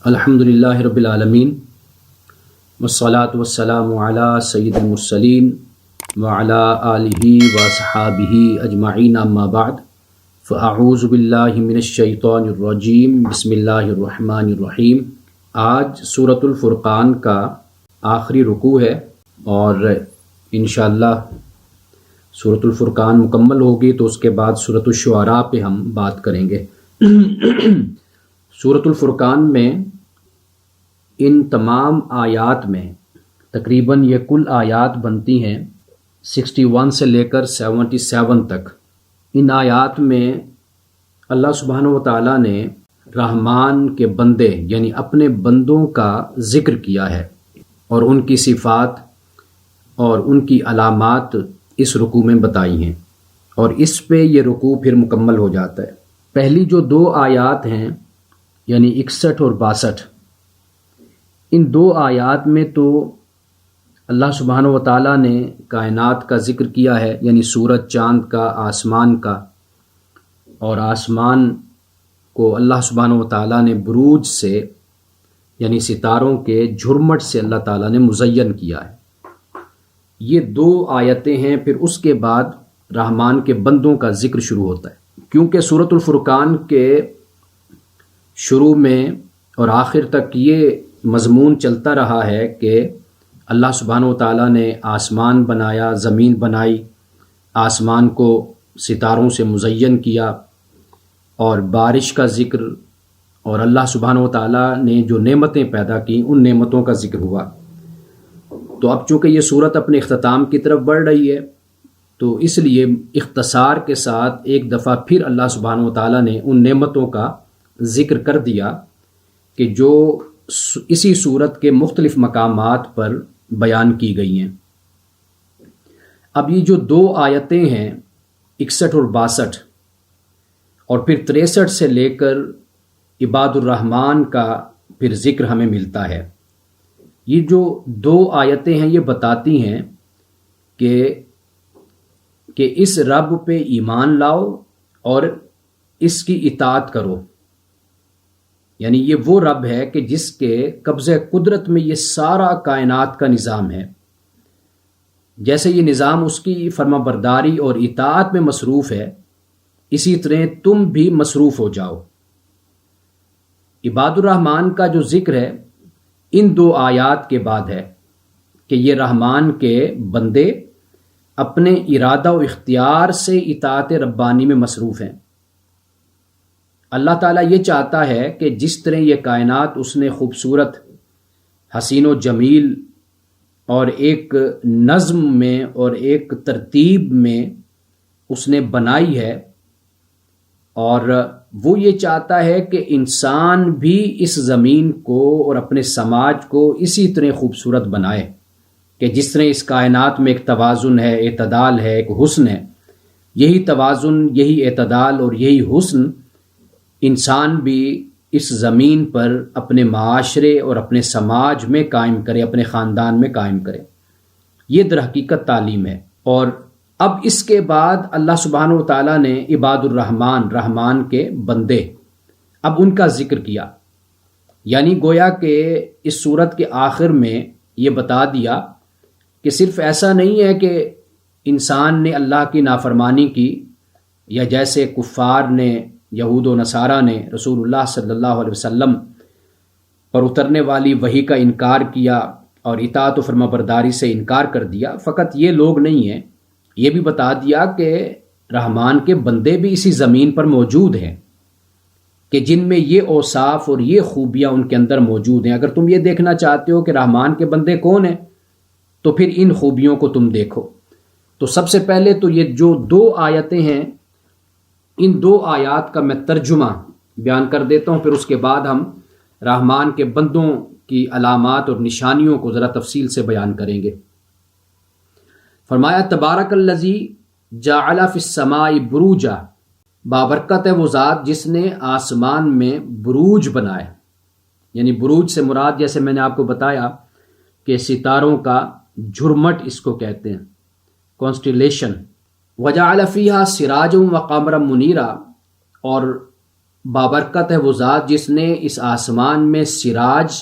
الحمدللہ رب العالمین والصلاة والسلام علی سید المرسلین وعلی آلہ وصحابہ اجمعین اما بعد فاعوذ باللہ من الشیطان الرجیم بسم اللہ الرحمن الرحیم۔ آج سورۃ الفرقان کا آخری رکوع ہے اور انشاءاللہ سورۃ الفرقان مکمل ہوگی تو اس کے بعد سورۃ الشعراء پہ ہم بات کریں گے۔ سورۃ الفرقان میں ان تمام آیات میں تقریباً یہ کل آیات بنتی ہیں 61 سے لے کر 77 تک۔ ان آیات میں اللہ سبحانہ و تعالیٰ نے رحمان کے بندے یعنی اپنے بندوں کا ذکر کیا ہے اور ان کی صفات اور ان کی علامات اس رکوع میں بتائی ہیں، اور اس پہ یہ رکوع پھر مکمل ہو جاتا ہے۔ پہلی جو دو آیات ہیں یعنی 61 اور 62، ان دو آیات میں تو اللہ سبحانہ و تعالیٰ نے کائنات کا ذکر کیا ہے، یعنی سورج، چاند کا، آسمان کا، اور آسمان کو اللہ سبحانہ و تعالیٰ نے بروج سے یعنی ستاروں کے جھرمٹ سے اللہ تعالیٰ نے مزین کیا ہے۔ یہ دو آیتیں ہیں۔ پھر اس کے بعد رحمان کے بندوں کا ذکر شروع ہوتا ہے، کیونکہ سورۃ الفرقان کے شروع میں اور آخر تک یہ مضمون چلتا رہا ہے کہ اللہ سبحانہ و تعالیٰ نے آسمان بنایا، زمین بنائی، آسمان کو ستاروں سے مزین کیا، اور بارش کا ذکر، اور اللہ سبحانہ و تعالیٰ نے جو نعمتیں پیدا کی ان نعمتوں کا ذکر ہوا۔ تو اب چونکہ یہ صورت اپنے اختتام کی طرف بڑھ رہی ہے تو اس لیے اختصار کے ساتھ ایک دفعہ پھر اللہ سبحانہ و تعالیٰ نے ان نعمتوں کا ذکر کر دیا کہ جو اسی صورت کے مختلف مقامات پر بیان کی گئی ہیں۔ اب یہ جو دو آیتیں ہیں 61 اور 62 اور پھر 63 سے لے کر عباد الرحمن کا پھر ذکر ہمیں ملتا ہے۔ یہ جو دو آیتیں ہیں یہ بتاتی ہیں کہ اس رب پہ ایمان لاؤ اور اس کی اطاعت کرو، یعنی یہ وہ رب ہے کہ جس کے قبضہ قدرت میں یہ سارا کائنات کا نظام ہے۔ جیسے یہ نظام اس کی فرما برداری اور اطاعت میں مصروف ہے، اسی طرح تم بھی مصروف ہو جاؤ۔ عباد الرحمن کا جو ذکر ہے ان دو آیات کے بعد ہے کہ یہ رحمان کے بندے اپنے ارادہ و اختیار سے اطاعت ربانی میں مصروف ہیں۔ اللہ تعالیٰ یہ چاہتا ہے کہ جس طرح یہ کائنات اس نے خوبصورت، حسین و جمیل اور ایک نظم میں اور ایک ترتیب میں اس نے بنائی ہے، اور وہ یہ چاہتا ہے کہ انسان بھی اس زمین کو اور اپنے سماج کو اسی طرح خوبصورت بنائے کہ جس طرح اس کائنات میں ایک توازن ہے، اعتدال ہے، ایک حسن ہے، یہی توازن، یہی اعتدال اور یہی حسن انسان بھی اس زمین پر اپنے معاشرے اور اپنے سماج میں قائم کرے، اپنے خاندان میں قائم کرے۔ یہ در حقیقت تعلیم ہے۔ اور اب اس کے بعد اللہ سبحانہ و تعالیٰ نے عباد الرحمن، رحمان کے بندے، اب ان کا ذکر کیا، یعنی گویا کہ اس صورت کے آخر میں یہ بتا دیا کہ صرف ایسا نہیں ہے کہ انسان نے اللہ کی نافرمانی کی، یا جیسے کفار نے، یہود و نصارہ نے رسول اللہ صلی اللہ علیہ وسلم پر اترنے والی وحی کا انکار کیا اور اطاعت و فرما برداری سے انکار کر دیا۔ فقط یہ لوگ نہیں ہیں، یہ بھی بتا دیا کہ رحمان کے بندے بھی اسی زمین پر موجود ہیں کہ جن میں یہ اوصاف اور یہ خوبیاں ان کے اندر موجود ہیں۔ اگر تم یہ دیکھنا چاہتے ہو کہ رحمان کے بندے کون ہیں تو پھر ان خوبیوں کو تم دیکھو۔ تو سب سے پہلے تو یہ جو دو آیتیں ہیں، ان دو آیات کا میں ترجمہ بیان کر دیتا ہوں، پھر اس کے بعد ہم رحمان کے بندوں کی علامات اور نشانیوں کو ذرا تفصیل سے بیان کریں گے۔ فرمایا تبارک الذی جعل فی السماء بروجا، بابرکت ہے وہ ذات جس نے آسمان میں بروج بنائے، یعنی بروج سے مراد جیسے میں نے آپ کو بتایا کہ ستاروں کا جھرمٹ اس کو کہتے ہیں، کانسٹیلیشن۔ وجعل فیہا سراجا وقمرا منیرا، اور بابرکت ہے وہ ذات جس نے اس آسمان میں سراج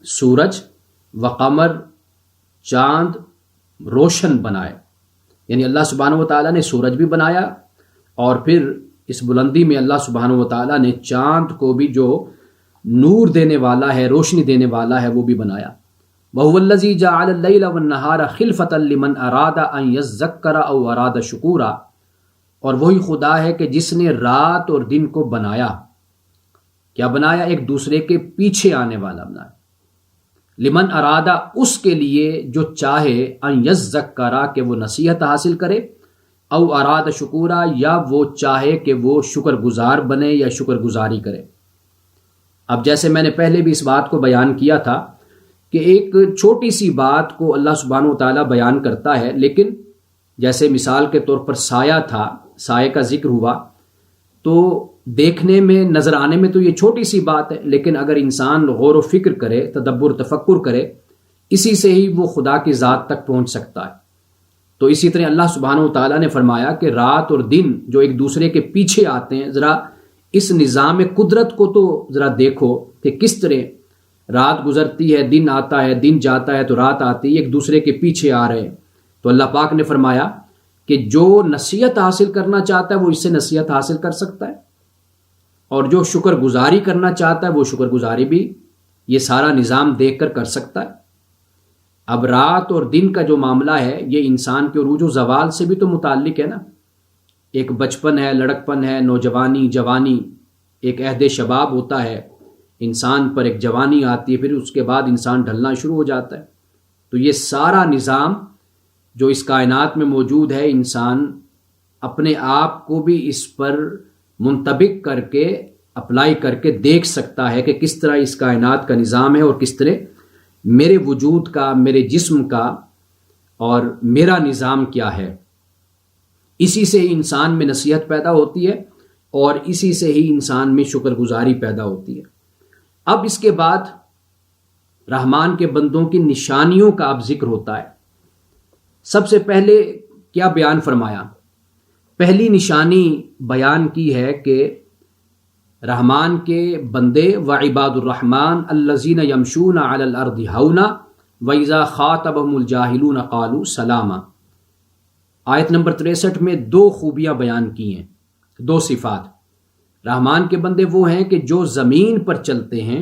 سورج و قمر چاند روشن بنائے، یعنی اللہ سبحانہ و تعالیٰ نے سورج بھی بنایا اور پھر اس بلندی میں اللہ سبحانہ و تعالیٰ نے چاند کو بھی جو نور دینے والا ہے، روشنی دینے والا ہے، وہ بھی بنایا۔ وَهُوَ الَّذِي جَعَلَ اللَّيْلَ وَالنَّهَارَ خِلْفَةً لِمَنْ أَرَادَ أَنْ يَذَّكَّرَ أَوْ أَرَادَ شُكُورًا، اور وہی خدا ہے کہ جس نے رات اور دن کو بنایا، کیا بنایا؟ ایک دوسرے کے پیچھے آنے والا بنایا۔ لمن ارادہ، اس کے لیے جو چاہے، ان یذکرا، کہ وہ نصیحت حاصل کرے، او اراد شکورا، یا وہ چاہے کہ وہ شکر گزار بنے یا شکر گزاری کرے۔ اب جیسے میں نے پہلے بھی اس بات کو بیان کیا تھا کہ ایک چھوٹی سی بات کو اللہ سبحانہ و تعالیٰ بیان کرتا ہے، لیکن جیسے مثال کے طور پر سایہ تھا، سائے کا ذکر ہوا، تو دیکھنے میں، نظر آنے میں تو یہ چھوٹی سی بات ہے، لیکن اگر انسان غور و فکر کرے، تدبر تفکر کرے، اسی سے ہی وہ خدا کی ذات تک پہنچ سکتا ہے۔ تو اسی طرح اللہ سبحانہ و تعالیٰ نے فرمایا کہ رات اور دن جو ایک دوسرے کے پیچھے آتے ہیں، ذرا اس نظام قدرت کو تو ذرا دیکھو کہ کس طرح رات گزرتی ہے، دن آتا ہے، دن جاتا ہے تو رات آتی ہے، ایک دوسرے کے پیچھے آ رہے ہیں۔ تو اللہ پاک نے فرمایا کہ جو نصیحت حاصل کرنا چاہتا ہے وہ اس سے نصیحت حاصل کر سکتا ہے، اور جو شکر گزاری کرنا چاہتا ہے وہ شکر گزاری بھی یہ سارا نظام دیکھ کر سکتا ہے۔ اب رات اور دن کا جو معاملہ ہے یہ انسان کے عروج و زوال سے بھی تو متعلق ہے نا۔ ایک بچپن ہے، لڑکپن ہے، نوجوانی، جوانی، ایک عہد شباب ہوتا ہے، انسان پر ایک جوانی آتی ہے، پھر اس کے بعد انسان ڈھلنا شروع ہو جاتا ہے۔ تو یہ سارا نظام جو اس کائنات میں موجود ہے، انسان اپنے آپ کو بھی اس پر منطبق کر کے، اپلائی کر کے دیکھ سکتا ہے کہ کس طرح اس کائنات کا نظام ہے اور کس طرح میرے وجود کا، میرے جسم کا اور میرا نظام کیا ہے۔ اسی سے ہی انسان میں نصیحت پیدا ہوتی ہے اور اسی سے ہی انسان میں شکر گزاری پیدا ہوتی ہے۔ اب اس کے بعد رحمان کے بندوں کی نشانیوں کا اب ذکر ہوتا ہے۔ سب سے پہلے کیا بیان فرمایا؟ پہلی نشانی بیان کی ہے کہ رحمان کے بندے وعباد الرحمن الذین یمشون علی الارض ہونا واذا خاطبهم الجاہلون قالوا سلاما۔ آیت نمبر 63 میں دو خوبیاں بیان کی ہیں، دو صفات۔ رحمان کے بندے وہ ہیں کہ جو زمین پر چلتے ہیں،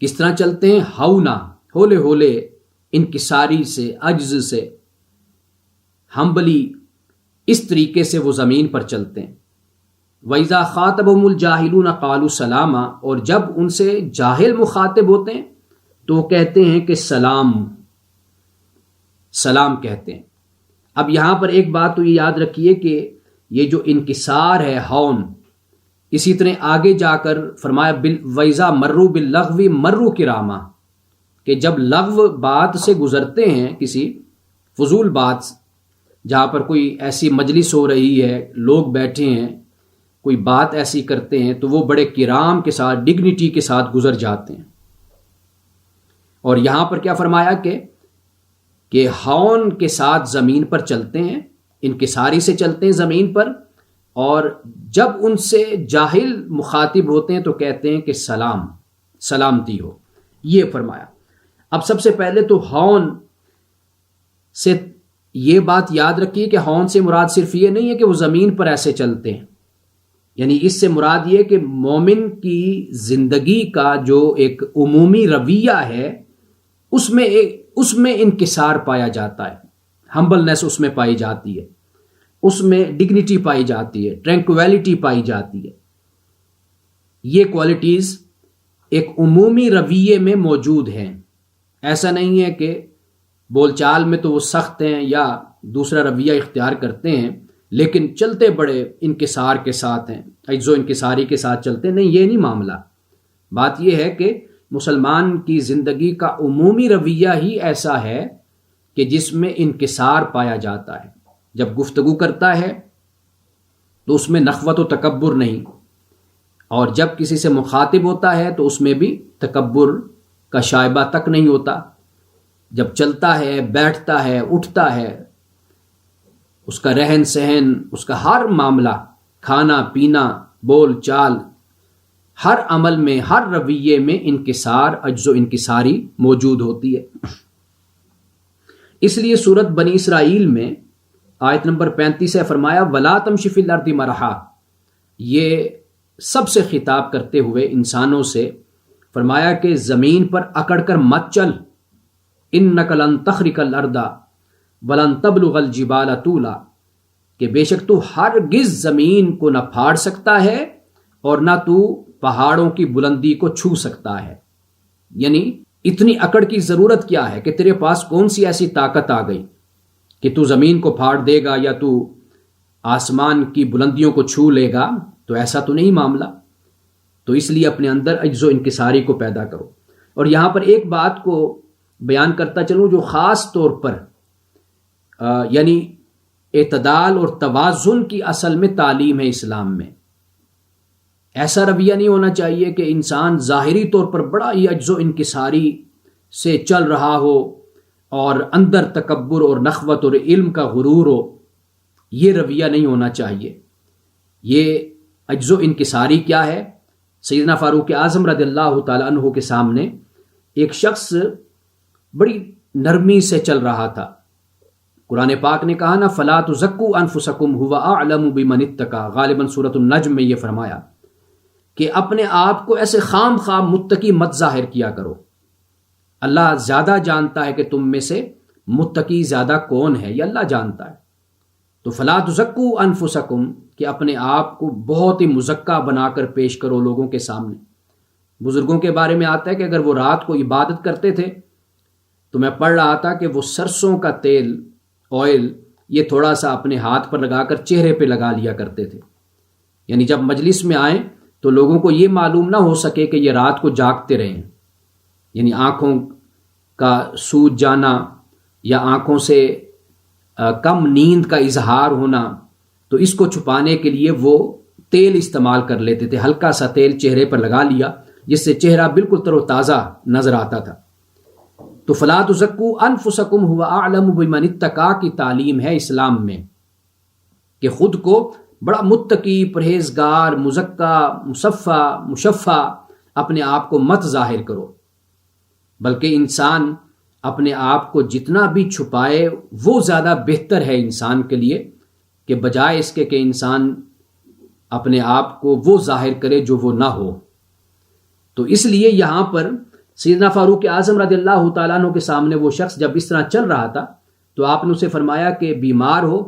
کس طرح چلتے ہیں؟ ہونا، ہولے ہولے، انکساری سے، عجز سے، ہمبلی، اس طریقے سے وہ زمین پر چلتے ہیں۔ وَإِذَا خَاطَبَهُمُ الْجَاهِلُونَ قَالُوا سَلَامًا، اور جب ان سے جاہل مخاطب ہوتے ہیں تو وہ کہتے ہیں کہ سلام، سلام کہتے ہیں۔ اب یہاں پر ایک بات تو یہ یاد رکھیے کہ یہ جو انکسار ہے، ہون، اسی طرح آگے جا کر فرمایا وَإِذَا مَرُّوا بِاللَّغْوِ مَرُّوا كِرَامًا، کہ جب لغو بات سے گزرتے ہیں، کسی فضول بات، جہاں پر کوئی ایسی مجلس ہو رہی ہے، لوگ بیٹھے ہیں، کوئی بات ایسی کرتے ہیں، تو وہ بڑے کرام کے ساتھ، ڈگنیٹی کے ساتھ گزر جاتے ہیں۔ اور یہاں پر کیا فرمایا کہ ہون کے ساتھ زمین پر چلتے ہیں، انکساری سے چلتے ہیں زمین پر، اور جب ان سے جاہل مخاطب ہوتے ہیں تو کہتے ہیں کہ سلام، سلامتی ہو، یہ فرمایا۔ اب سب سے پہلے تو ہون سے یہ بات یاد رکھیے کہ ہون سے مراد صرف یہ نہیں ہے کہ وہ زمین پر ایسے چلتے ہیں، یعنی اس سے مراد یہ کہ مومن کی زندگی کا جو ایک عمومی رویہ ہے، اس میں انکسار پایا جاتا ہے، ہمبلنس اس میں پائی جاتی ہے، اس میں ڈگنیٹی پائی جاتی ہے، ٹرینکویلٹی پائی جاتی ہے۔ یہ کوالٹیز ایک عمومی رویے میں موجود ہیں۔ ایسا نہیں ہے کہ بول چال میں تو وہ سخت ہیں یا دوسرا رویہ اختیار کرتے ہیں، لیکن چلتے بڑے انکسار کے ساتھ ہیں، عجز و انکساری کے ساتھ چلتے ہیں۔ نہیں، یہ نہیں معاملہ۔ بات یہ ہے کہ مسلمان کی زندگی کا عمومی رویہ ہی ایسا ہے کہ جس میں انکسار پایا جاتا ہے۔ جب گفتگو کرتا ہے تو اس میں نخوت و تکبر نہیں، اور جب کسی سے مخاطب ہوتا ہے تو اس میں بھی تکبر کا شائبہ تک نہیں ہوتا۔ جب چلتا ہے، بیٹھتا ہے، اٹھتا ہے، اس کا رہن سہن، اس کا ہر معاملہ کھانا پینا، بول چال، ہر عمل میں، ہر رویے میں انکسار، عجز و انکساری موجود ہوتی ہے۔ اس لیے سورت بنی اسرائیل میں آیت نمبر 35 سے فرمایا وَلَا تَمْشِ فِي الْأَرْضِ مَرَحًا، یہ سب سے خطاب کرتے ہوئے انسانوں سے فرمایا کہ زمین پر اکڑ کر مت چل، اِنَّكَ لَن تَخْرِقَ الْأَرْضَ وَلَن تَبْلُغَ الْجِبَالَ طُولًا، کہ بے شک تو ہرگز زمین کو نہ پھاڑ سکتا ہے اور نہ تو پہاڑوں کی بلندی کو چھو سکتا ہے۔ یعنی اتنی اکڑ کی ضرورت کیا ہے کہ تیرے پاس کون سی ایسی طاقت آ گئی کہ تو زمین کو پھاڑ دے گا یا تو آسمان کی بلندیوں کو چھو لے گا؟ تو ایسا تو نہیں معاملہ۔ تو اس لیے اپنے اندر عجز و انکساری کو پیدا کرو۔ اور یہاں پر ایک بات کو بیان کرتا چلوں جو خاص طور پر یعنی اعتدال اور توازن کی اصل میں تعلیم ہے اسلام میں۔ ایسا رویہ نہیں ہونا چاہیے کہ انسان ظاہری طور پر بڑا ہی عجز و انکساری سے چل رہا ہو اور اندر تکبر اور نخوت اور علم کا غرور ہو، یہ رویہ نہیں ہونا چاہیے۔ یہ عجز و انکساری کیا ہے؟ سیدنا فاروق اعظم رضی اللہ تعالیٰ عنہ کے سامنے ایک شخص بڑی نرمی سے چل رہا تھا۔ قرآن پاک نے کہا نا فَلَا تُزَكُّوا أَنفُسَكُمْ هُوَ أَعْلَمُ بِمَنِ اتَّقَىٰ، غالباً سورۃ النجم میں یہ فرمایا کہ اپنے آپ کو ایسے خام خواہ متقی مت ظاہر کیا کرو، اللہ زیادہ جانتا ہے کہ تم میں سے متقی زیادہ کون ہے، یہ اللہ جانتا ہے۔ تو فَلَا تُزَكُّوا أَنفُسَكُمْ کہ اپنے آپ کو بہت ہی مزکا بنا کر پیش کرو لوگوں کے سامنے۔ بزرگوں کے بارے میں آتا ہے کہ اگر وہ رات کو عبادت کرتے تھے تو میں پڑھ رہا تھا کہ وہ سرسوں کا تیل، آئل، یہ تھوڑا سا اپنے ہاتھ پر لگا کر چہرے پہ لگا لیا کرتے تھے، یعنی جب مجلس میں آئیں تو لوگوں کو یہ معلوم نہ ہو سکے کہ یہ رات کو جاگتے رہے ہیں، یعنی آنکھوں کا سوج جانا یا آنکھوں سے کم نیند کا اظہار ہونا، تو اس کو چھپانے کے لیے وہ تیل استعمال کر لیتے تھے، ہلکا سا تیل چہرے پر لگا لیا جس سے چہرہ بالکل تر و تازہ نظر آتا تھا۔ تو فَلَا تُزَكُّوا أَنفُسَكُمْ هُوَ أَعْلَمُ بِمَنِ اتَّقَىٰ کی تعلیم ہے اسلام میں کہ خود کو بڑا متقی، پرہیزگار، مزکا، مصفا، مشفع اپنے آپ کو مت ظاہر کرو، بلکہ انسان اپنے آپ کو جتنا بھی چھپائے وہ زیادہ بہتر ہے انسان کے لیے، کہ بجائے اس کے کہ انسان اپنے آپ کو وہ ظاہر کرے جو وہ نہ ہو۔ تو اس لیے یہاں پر سیدنا فاروق اعظم رضی اللہ تعالیٰ عنہ کے سامنے وہ شخص جب اس طرح چل رہا تھا تو آپ نے اسے فرمایا کہ بیمار ہو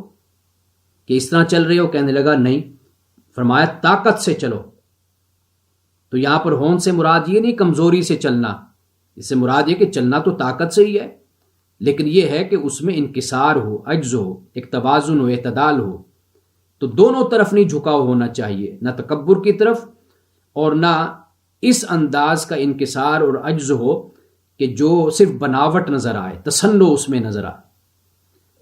کہ اس طرح چل رہے ہو؟ کہنے لگا نہیں۔ فرمایا طاقت سے چلو۔ تو یہاں پر ہون سے مراد یہ نہیں کمزوری سے چلنا، اس سے مراد یہ کہ چلنا تو طاقت سے ہی ہے، لیکن یہ ہے کہ اس میں انکسار ہو، عجز ہو، ایک توازن ہو، اعتدال ہو۔ تو دونوں طرف نہیں جھکاؤ ہونا چاہیے، نہ تکبر کی طرف اور نہ اس انداز کا انکسار اور عجز ہو کہ جو صرف بناوٹ نظر آئے، تسنّع اس میں نظر آئے۔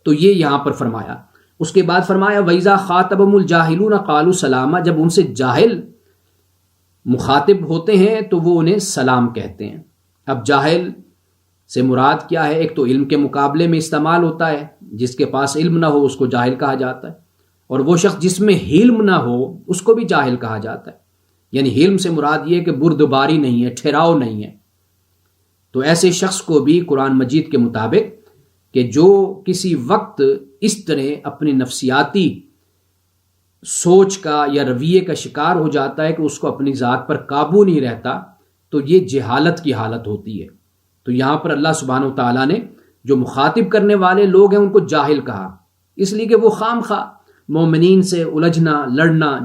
تو یہ یہاں پر فرمایا۔ اس کے بعد فرمایا وَإِذَا خَاطَبَهُمُ الْجَاهِلُونَ قَالُوا سَلَامًا، جب ان سے جاہل مخاطب ہوتے ہیں تو وہ انہیں سلام کہتے ہیں۔ اب جاہل سے مراد کیا ہے؟ ایک تو علم کے مقابلے میں استعمال ہوتا ہے، جس کے پاس علم نہ ہو اس کو جاہل کہا جاتا ہے، اور وہ شخص جس میں حلم نہ ہو اس کو بھی جاہل کہا جاتا ہے۔ یعنی حلم سے مراد یہ کہ بردباری نہیں ہے، ٹھہراؤ نہیں ہے۔ تو ایسے شخص کو بھی قرآن مجید کے مطابق کہ جو کسی وقت اس طرح اپنی نفسیاتی سوچ کا یا رویے کا شکار ہو جاتا ہے کہ اس کو اپنی ذات پر قابو نہیں رہتا، تو یہ جہالت کی حالت ہوتی ہے۔ تو یہاں پر اللہ سبحانہ و تعالیٰ نے جو مخاطب کرنے والے لوگ ہیں ان کو جاہل کہا، اس لیے کہ وہ خام خواہ مومنین سے الجھنا، لڑنا،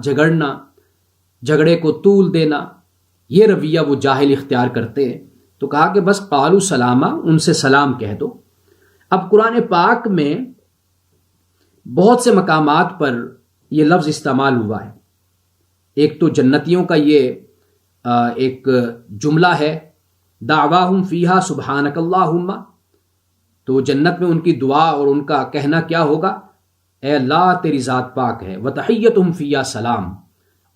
جھگڑے کو طول دینا، یہ رویہ وہ جاہل اختیار کرتے ہیں۔ تو کہا کہ بس قالوا سلاما، ان سے سلام کہہ دو۔ اب قرآن پاک میں بہت سے مقامات پر یہ لفظ استعمال ہوا ہے۔ ایک تو جنتیوں کا یہ ایک جملہ ہے دعواہم فیہا سبحانک اللہم، تو جنت میں ان کی دعا اور ان کا کہنا کیا ہوگا؟ اے اللہ تیری ذات پاک ہے۔ وتحیتہم فیہا سلام،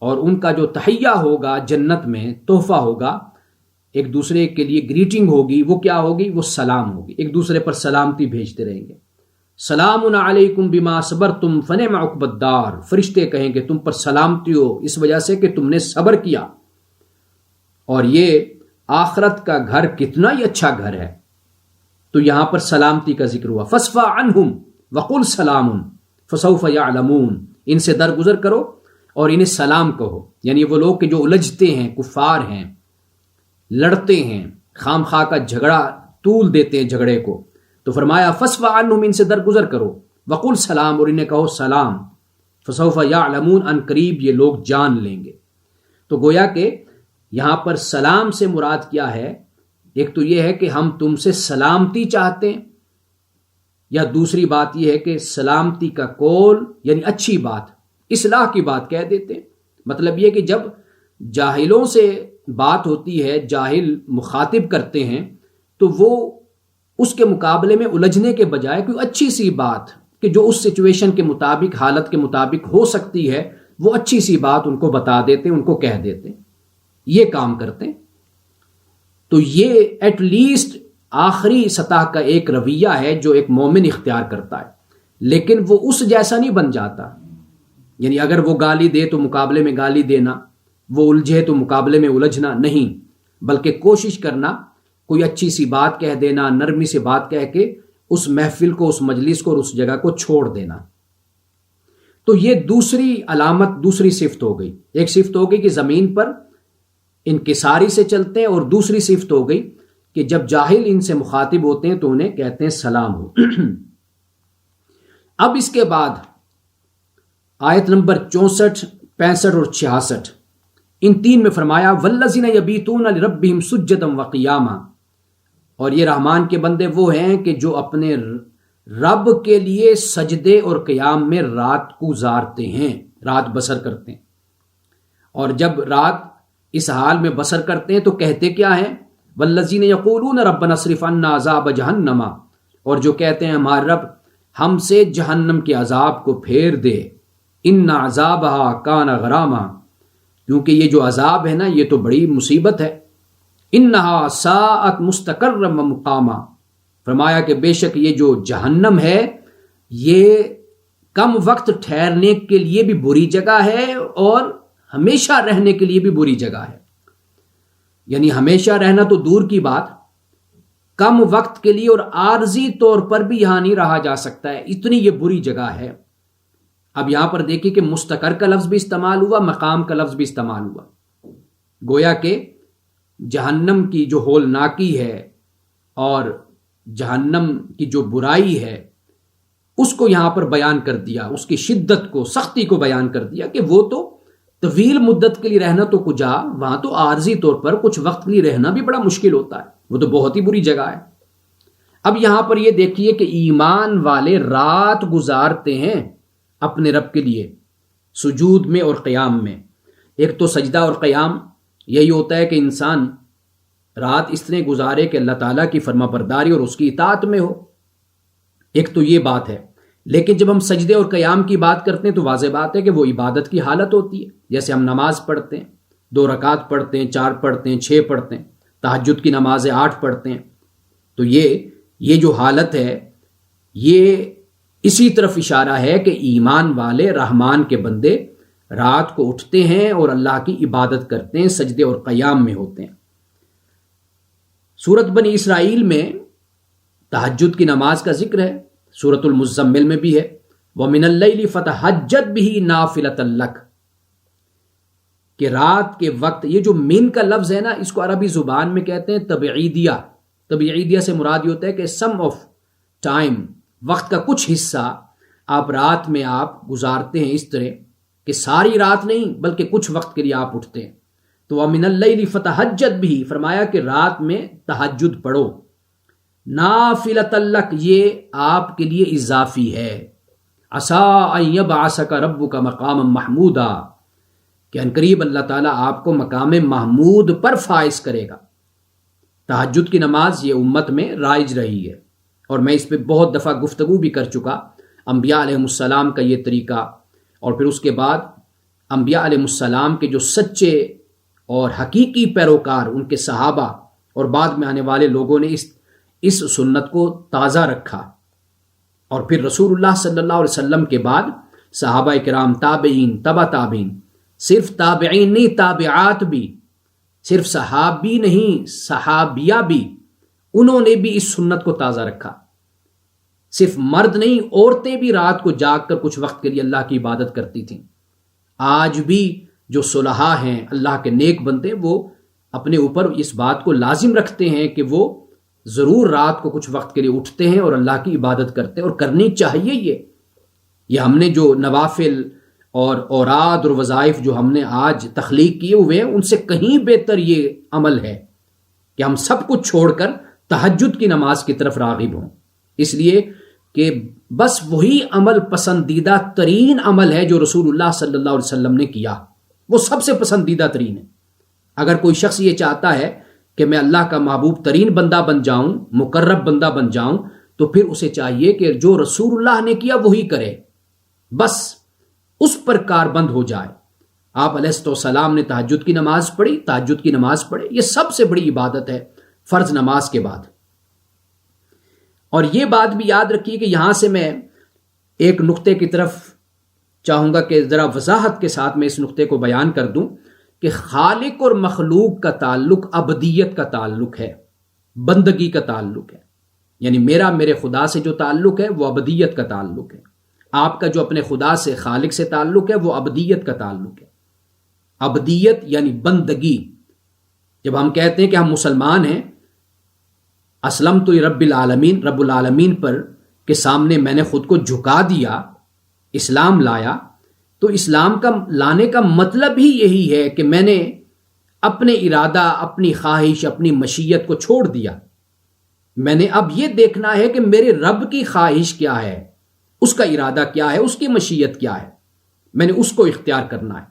اور ان کا جو تحیہ ہوگا جنت میں، تحفہ ہوگا، ایک دوسرے کے لیے گریٹنگ ہوگی، وہ کیا ہوگی؟ وہ سلام ہوگی، ایک دوسرے پر سلامتی بھیجتے رہیں گے۔ سلام علیکم بما صبرتم فنعم عقبی الدار، فرشتے کہیں کہ تم پر سلامتی ہو اس وجہ سے کہ تم نے صبر کیا، اور یہ آخرت کا گھر کتنا ہی اچھا گھر ہے۔ تو یہاں پر سلامتی کا ذکر ہوا، فاصفح عنہم وقل سلام فسوف یعلمون، ان سے درگزر کرو اور انہیں سلام کہو، یعنی وہ لوگ کہ جو الجھتے ہیں، کفار ہیں، لڑتے ہیں، خام خواہ کا جھگڑا طول دیتے ہیں جھگڑے کو، تو فرمایا فاصفح عنہم، ان سے درگزر کرو، وقل سلام، اور انہیں کہو سلام، فسوف یعلمون، ان قریب یہ لوگ جان لیں گے۔ تو گویا کہ یہاں پر سلام سے مراد کیا ہے؟ ایک تو یہ ہے کہ ہم تم سے سلامتی چاہتے ہیں، یا دوسری بات یہ ہے کہ سلامتی کا قول یعنی اچھی بات، اصلاح کی بات کہہ دیتے ہیں۔ مطلب یہ کہ جب جاہلوں سے بات ہوتی ہے، جاہل مخاطب کرتے ہیں، تو وہ اس کے مقابلے میں الجھنے کے بجائے کوئی اچھی سی بات کہ جو اس سچویشن کے مطابق، حالت کے مطابق ہو سکتی ہے، وہ اچھی سی بات ان کو بتا دیتے ہیں، ان کو کہہ دیتے ہیں، یہ کام کرتے ہیں۔ تو یہ ایٹ لیسٹ آخری سطح کا ایک رویہ ہے جو ایک مومن اختیار کرتا ہے، لیکن وہ اس جیسا نہیں بن جاتا، یعنی اگر وہ گالی دے تو مقابلے میں گالی دینا، وہ الجھے تو مقابلے میں الجھنا نہیں، بلکہ کوشش کرنا کوئی اچھی سی بات کہہ دینا، نرمی سے بات کہہ کے اس محفل کو، اس مجلس کو اور اس جگہ کو چھوڑ دینا۔ تو یہ دوسری علامت، دوسری صفت ہو گئی۔ ایک صفت ہو گئی کہ زمین پر انکساری سے چلتے ہیں، اور دوسری صفت ہو گئی کہ جب جاہل ان سے مخاطب ہوتے ہیں تو انہیں کہتے ہیں سلام ہو۔ اب اس کے بعد آیت نمبر 64، 65 اور 66، ان تین میں فرمایا والذین یبیتون لربہم سجدا وقیاما، اور یہ رحمان کے بندے وہ ہیں کہ جو اپنے رب کے لیے سجدے اور قیام میں رات گزارتے ہیں، رات بسر کرتے ہیں۔ اور جب رات اس حال میں بسر کرتے ہیں تو کہتے کیا ہیں؟ والذین یقولون ربنا اصرف عنا عذاب جہنم، اور جو کہتے ہیں ہمارے رب ہم سے جہنم کے عذاب کو پھیر دے، ان عذابہا کان غراما، کیونکہ یہ جو عذاب ہے نا یہ تو بڑی مصیبت ہے، انہا ساءت مستقرا و مقاما، فرمایا کہ بے شک یہ جو جہنم ہے یہ کم وقت ٹھہرنے کے لیے بھی بری جگہ ہے اور ہمیشہ رہنے کے لیے بھی بری جگہ ہے۔ یعنی ہمیشہ رہنا تو دور کی بات، کم وقت کے لیے اور عارضی طور پر بھی یہاں نہیں رہا جا سکتا ہے، اتنی یہ بری جگہ ہے۔ اب یہاں پر دیکھیے کہ مستقر کا لفظ بھی استعمال ہوا، مقام کا لفظ بھی استعمال ہوا، گویا کہ جہنم کی جو ہولناکی ہے اور جہنم کی جو برائی ہے اس کو یہاں پر بیان کر دیا، اس کی شدت کو، سختی کو بیان کر دیا کہ وہ تو طویل مدت کے لیے رہنا تو کجا، وہاں تو عارضی طور پر کچھ وقت کے لیے رہنا بھی بڑا مشکل ہوتا ہے، وہ تو بہت ہی بری جگہ ہے۔ اب یہاں پر یہ دیکھیے کہ ایمان والے رات گزارتے ہیں اپنے رب کے لیے سجود میں اور قیام میں۔ ایک تو سجدہ اور قیام یہی ہوتا ہے کہ انسان رات اس طرح گزارے کہ اللہ تعالیٰ کی فرما برداری اور اس کی اطاعت میں ہو، ایک تو یہ بات ہے۔ لیکن جب ہم سجدے اور قیام کی بات کرتے ہیں تو واضح بات ہے کہ وہ عبادت کی حالت ہوتی ہے، جیسے ہم نماز پڑھتے ہیں، 2 رکعت پڑھتے ہیں، 4 پڑھتے ہیں، 6 پڑھتے ہیں، تہجد کی نمازیں 8 پڑھتے ہیں، تو یہ جو حالت ہے یہ اسی طرف اشارہ ہے کہ ایمان والے رحمان کے بندے رات کو اٹھتے ہیں اور اللہ کی عبادت کرتے ہیں، سجدے اور قیام میں ہوتے ہیں۔ سورۃ بنی اسرائیل میں تہجد کی نماز کا ذکر ہے، سورۃ المزمل میں بھی ہے، وَمِنَ اللَّيْلِ فَتَہَجَّدْ بِهِ نَافِلَةً لَكَ، کہ رات کے وقت، یہ جو من کا لفظ ہے نا اس کو عربی زبان میں کہتے ہیں تبعیدیہ۔ تبعیدیہ سے مراد یہ ہوتا ہے کہ سم آف ٹائم، وقت کا کچھ حصہ آپ رات میں آپ گزارتے ہیں، اس طرح کہ ساری رات نہیں بلکہ کچھ وقت کے لیے آپ اٹھتے ہیں۔ تو وَمِنَ اللَّيْلِ فَتَہَجَّدْ بِهِ، فرمایا کہ رات میں تہجد پڑھو، نافلۃ لک، یہ آپ کے لیے اضافی ہے، عسیٰ ان یبعثک ربک مقاما محمودا، کہ عنقریب اللہ تعالیٰ آپ کو مقام محمود پر فائز کرے گا۔ تہجد کی نماز یہ امت میں رائج رہی ہے، اور میں اس پہ بہت دفعہ گفتگو بھی کر چکا، انبیاء علیہ السلام کا یہ طریقہ، اور پھر اس کے بعد انبیاء علیہ السلام کے جو سچے اور حقیقی پیروکار، ان کے صحابہ اور بعد میں آنے والے لوگوں نے اس سنت کو تازہ رکھا اور پھر رسول اللہ صلی اللہ علیہ وسلم کے بعد صحابہ کرام، تابعین، تبع تابعین، صرف تابعین نہیں، تابعات بھی، صرف صحابی نہیں، صحابیہ بھی، انہوں نے بھی اس سنت کو تازہ رکھا۔ صرف مرد نہیں، عورتیں بھی رات کو جاگ کر کچھ وقت کے لیے اللہ کی عبادت کرتی تھیں۔ آج بھی جو صلحاء ہیں، اللہ کے نیک بندے، وہ اپنے اوپر اس بات کو لازم رکھتے ہیں کہ وہ ضرور رات کو کچھ وقت کے لیے اٹھتے ہیں اور اللہ کی عبادت کرتے ہیں، اور کرنی چاہیے۔ یہ ہم نے جو نوافل اور اوراد اور وظائف جو ہم نے آج تخلیق کیے ہوئے ہیں، ان سے کہیں بہتر یہ عمل ہے کہ ہم سب کچھ چھوڑ کر تہجد کی نماز کی طرف راغب ہوں، اس لیے کہ بس وہی عمل پسندیدہ ترین عمل ہے جو رسول اللہ صلی اللہ علیہ وسلم نے کیا، وہ سب سے پسندیدہ ترین ہے۔ اگر کوئی شخص یہ چاہتا ہے کہ میں اللہ کا محبوب ترین بندہ بن جاؤں، مقرب بندہ بن جاؤں، تو پھر اسے چاہیے کہ جو رسول اللہ نے کیا وہی کرے، بس اس پر کاربند ہو جائے۔ آپ علیہ السلام نے تہجد کی نماز پڑھی، تہجد کی نماز پڑھے، یہ سب سے بڑی عبادت ہے فرض نماز کے بعد۔ اور یہ بات بھی یاد رکھیے کہ یہاں سے میں ایک نقطے کی طرف چاہوں گا کہ ذرا وضاحت کے ساتھ میں اس نقطے کو بیان کر دوں کہ خالق اور مخلوق کا تعلق ابدیت کا تعلق ہے، بندگی کا تعلق ہے، یعنی میرے خدا سے جو تعلق ہے وہ ابدیت کا تعلق ہے۔ آپ کا جو اپنے خدا سے، خالق سے تعلق ہے وہ ابدیت کا تعلق ہے۔ ابدیت یعنی بندگی۔ جب ہم کہتے ہیں کہ ہم مسلمان ہیں، اسلمت رب العالمین، رب العالمین پر کے سامنے میں نے خود کو جھکا دیا، اسلام لایا، تو اسلام کا لانے کا مطلب ہی یہی ہے کہ میں نے اپنے ارادہ، اپنی خواہش، اپنی مشیت کو چھوڑ دیا۔ میں نے اب یہ دیکھنا ہے کہ میرے رب کی خواہش کیا ہے، اس کا ارادہ کیا ہے، اس کی مشیت کیا ہے، میں نے اس کو اختیار کرنا ہے۔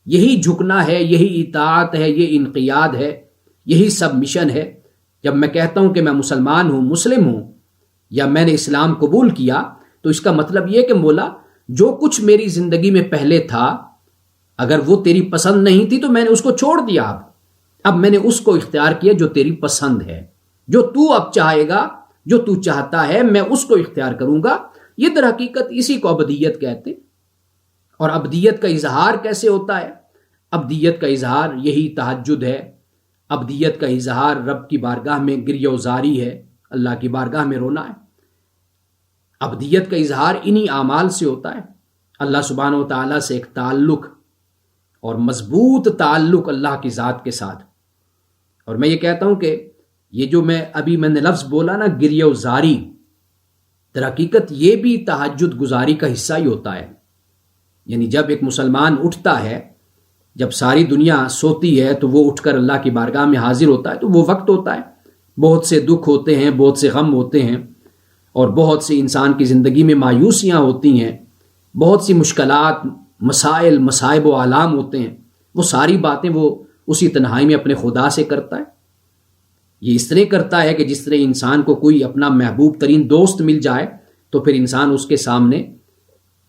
یہی جھکنا ہے، یہی اطاعت ہے، یہ انقیاد ہے، یہی سبمیشن ہے۔ جب میں کہتا ہوں کہ میں مسلمان ہوں، مسلم ہوں، یا میں نے اسلام قبول کیا، تو اس کا مطلب یہ کہ مولا جو کچھ میری زندگی میں پہلے تھا، اگر وہ تیری پسند نہیں تھی تو میں نے اس کو چھوڑ دیا۔ اب میں نے اس کو اختیار کیا جو تیری پسند ہے، جو تو اب چاہے گا، جو تو چاہتا ہے، میں اس کو اختیار کروں گا۔ یہ در حقیقت اسی کو ابدیت کہتے۔ اور ابدیت کا اظہار کیسے ہوتا ہے؟ ابدیت کا اظہار یہی تہجد ہے، ابدیت کا اظہار رب کی بارگاہ میں گریہ وزاری ہے، اللہ کی بارگاہ میں رونا ہے۔ ابدیت کا اظہار انہی اعمال سے ہوتا ہے، اللہ سبحانہ و تعالیٰ سے ایک تعلق، اور مضبوط تعلق اللہ کی ذات کے ساتھ۔ اور میں یہ کہتا ہوں کہ یہ جو میں نے لفظ بولا نا، گریہ وزاری، در حقیقت یہ بھی تہجد گزاری کا حصہ ہی ہوتا ہے۔ یعنی جب ایک مسلمان اٹھتا ہے، جب ساری دنیا سوتی ہے، تو وہ اٹھ کر اللہ کی بارگاہ میں حاضر ہوتا ہے، تو وہ وقت ہوتا ہے، بہت سے دکھ ہوتے ہیں، بہت سے غم ہوتے ہیں، اور بہت سی انسان کی زندگی میں مایوسیاں ہوتی ہیں، بہت سی مشکلات، مسائل، مصائب و آلام ہوتے ہیں۔ وہ ساری باتیں وہ اسی تنہائی میں اپنے خدا سے کرتا ہے۔ یہ اس طرح کرتا ہے کہ جس طرح انسان کو کوئی اپنا محبوب ترین دوست مل جائے تو پھر انسان اس کے سامنے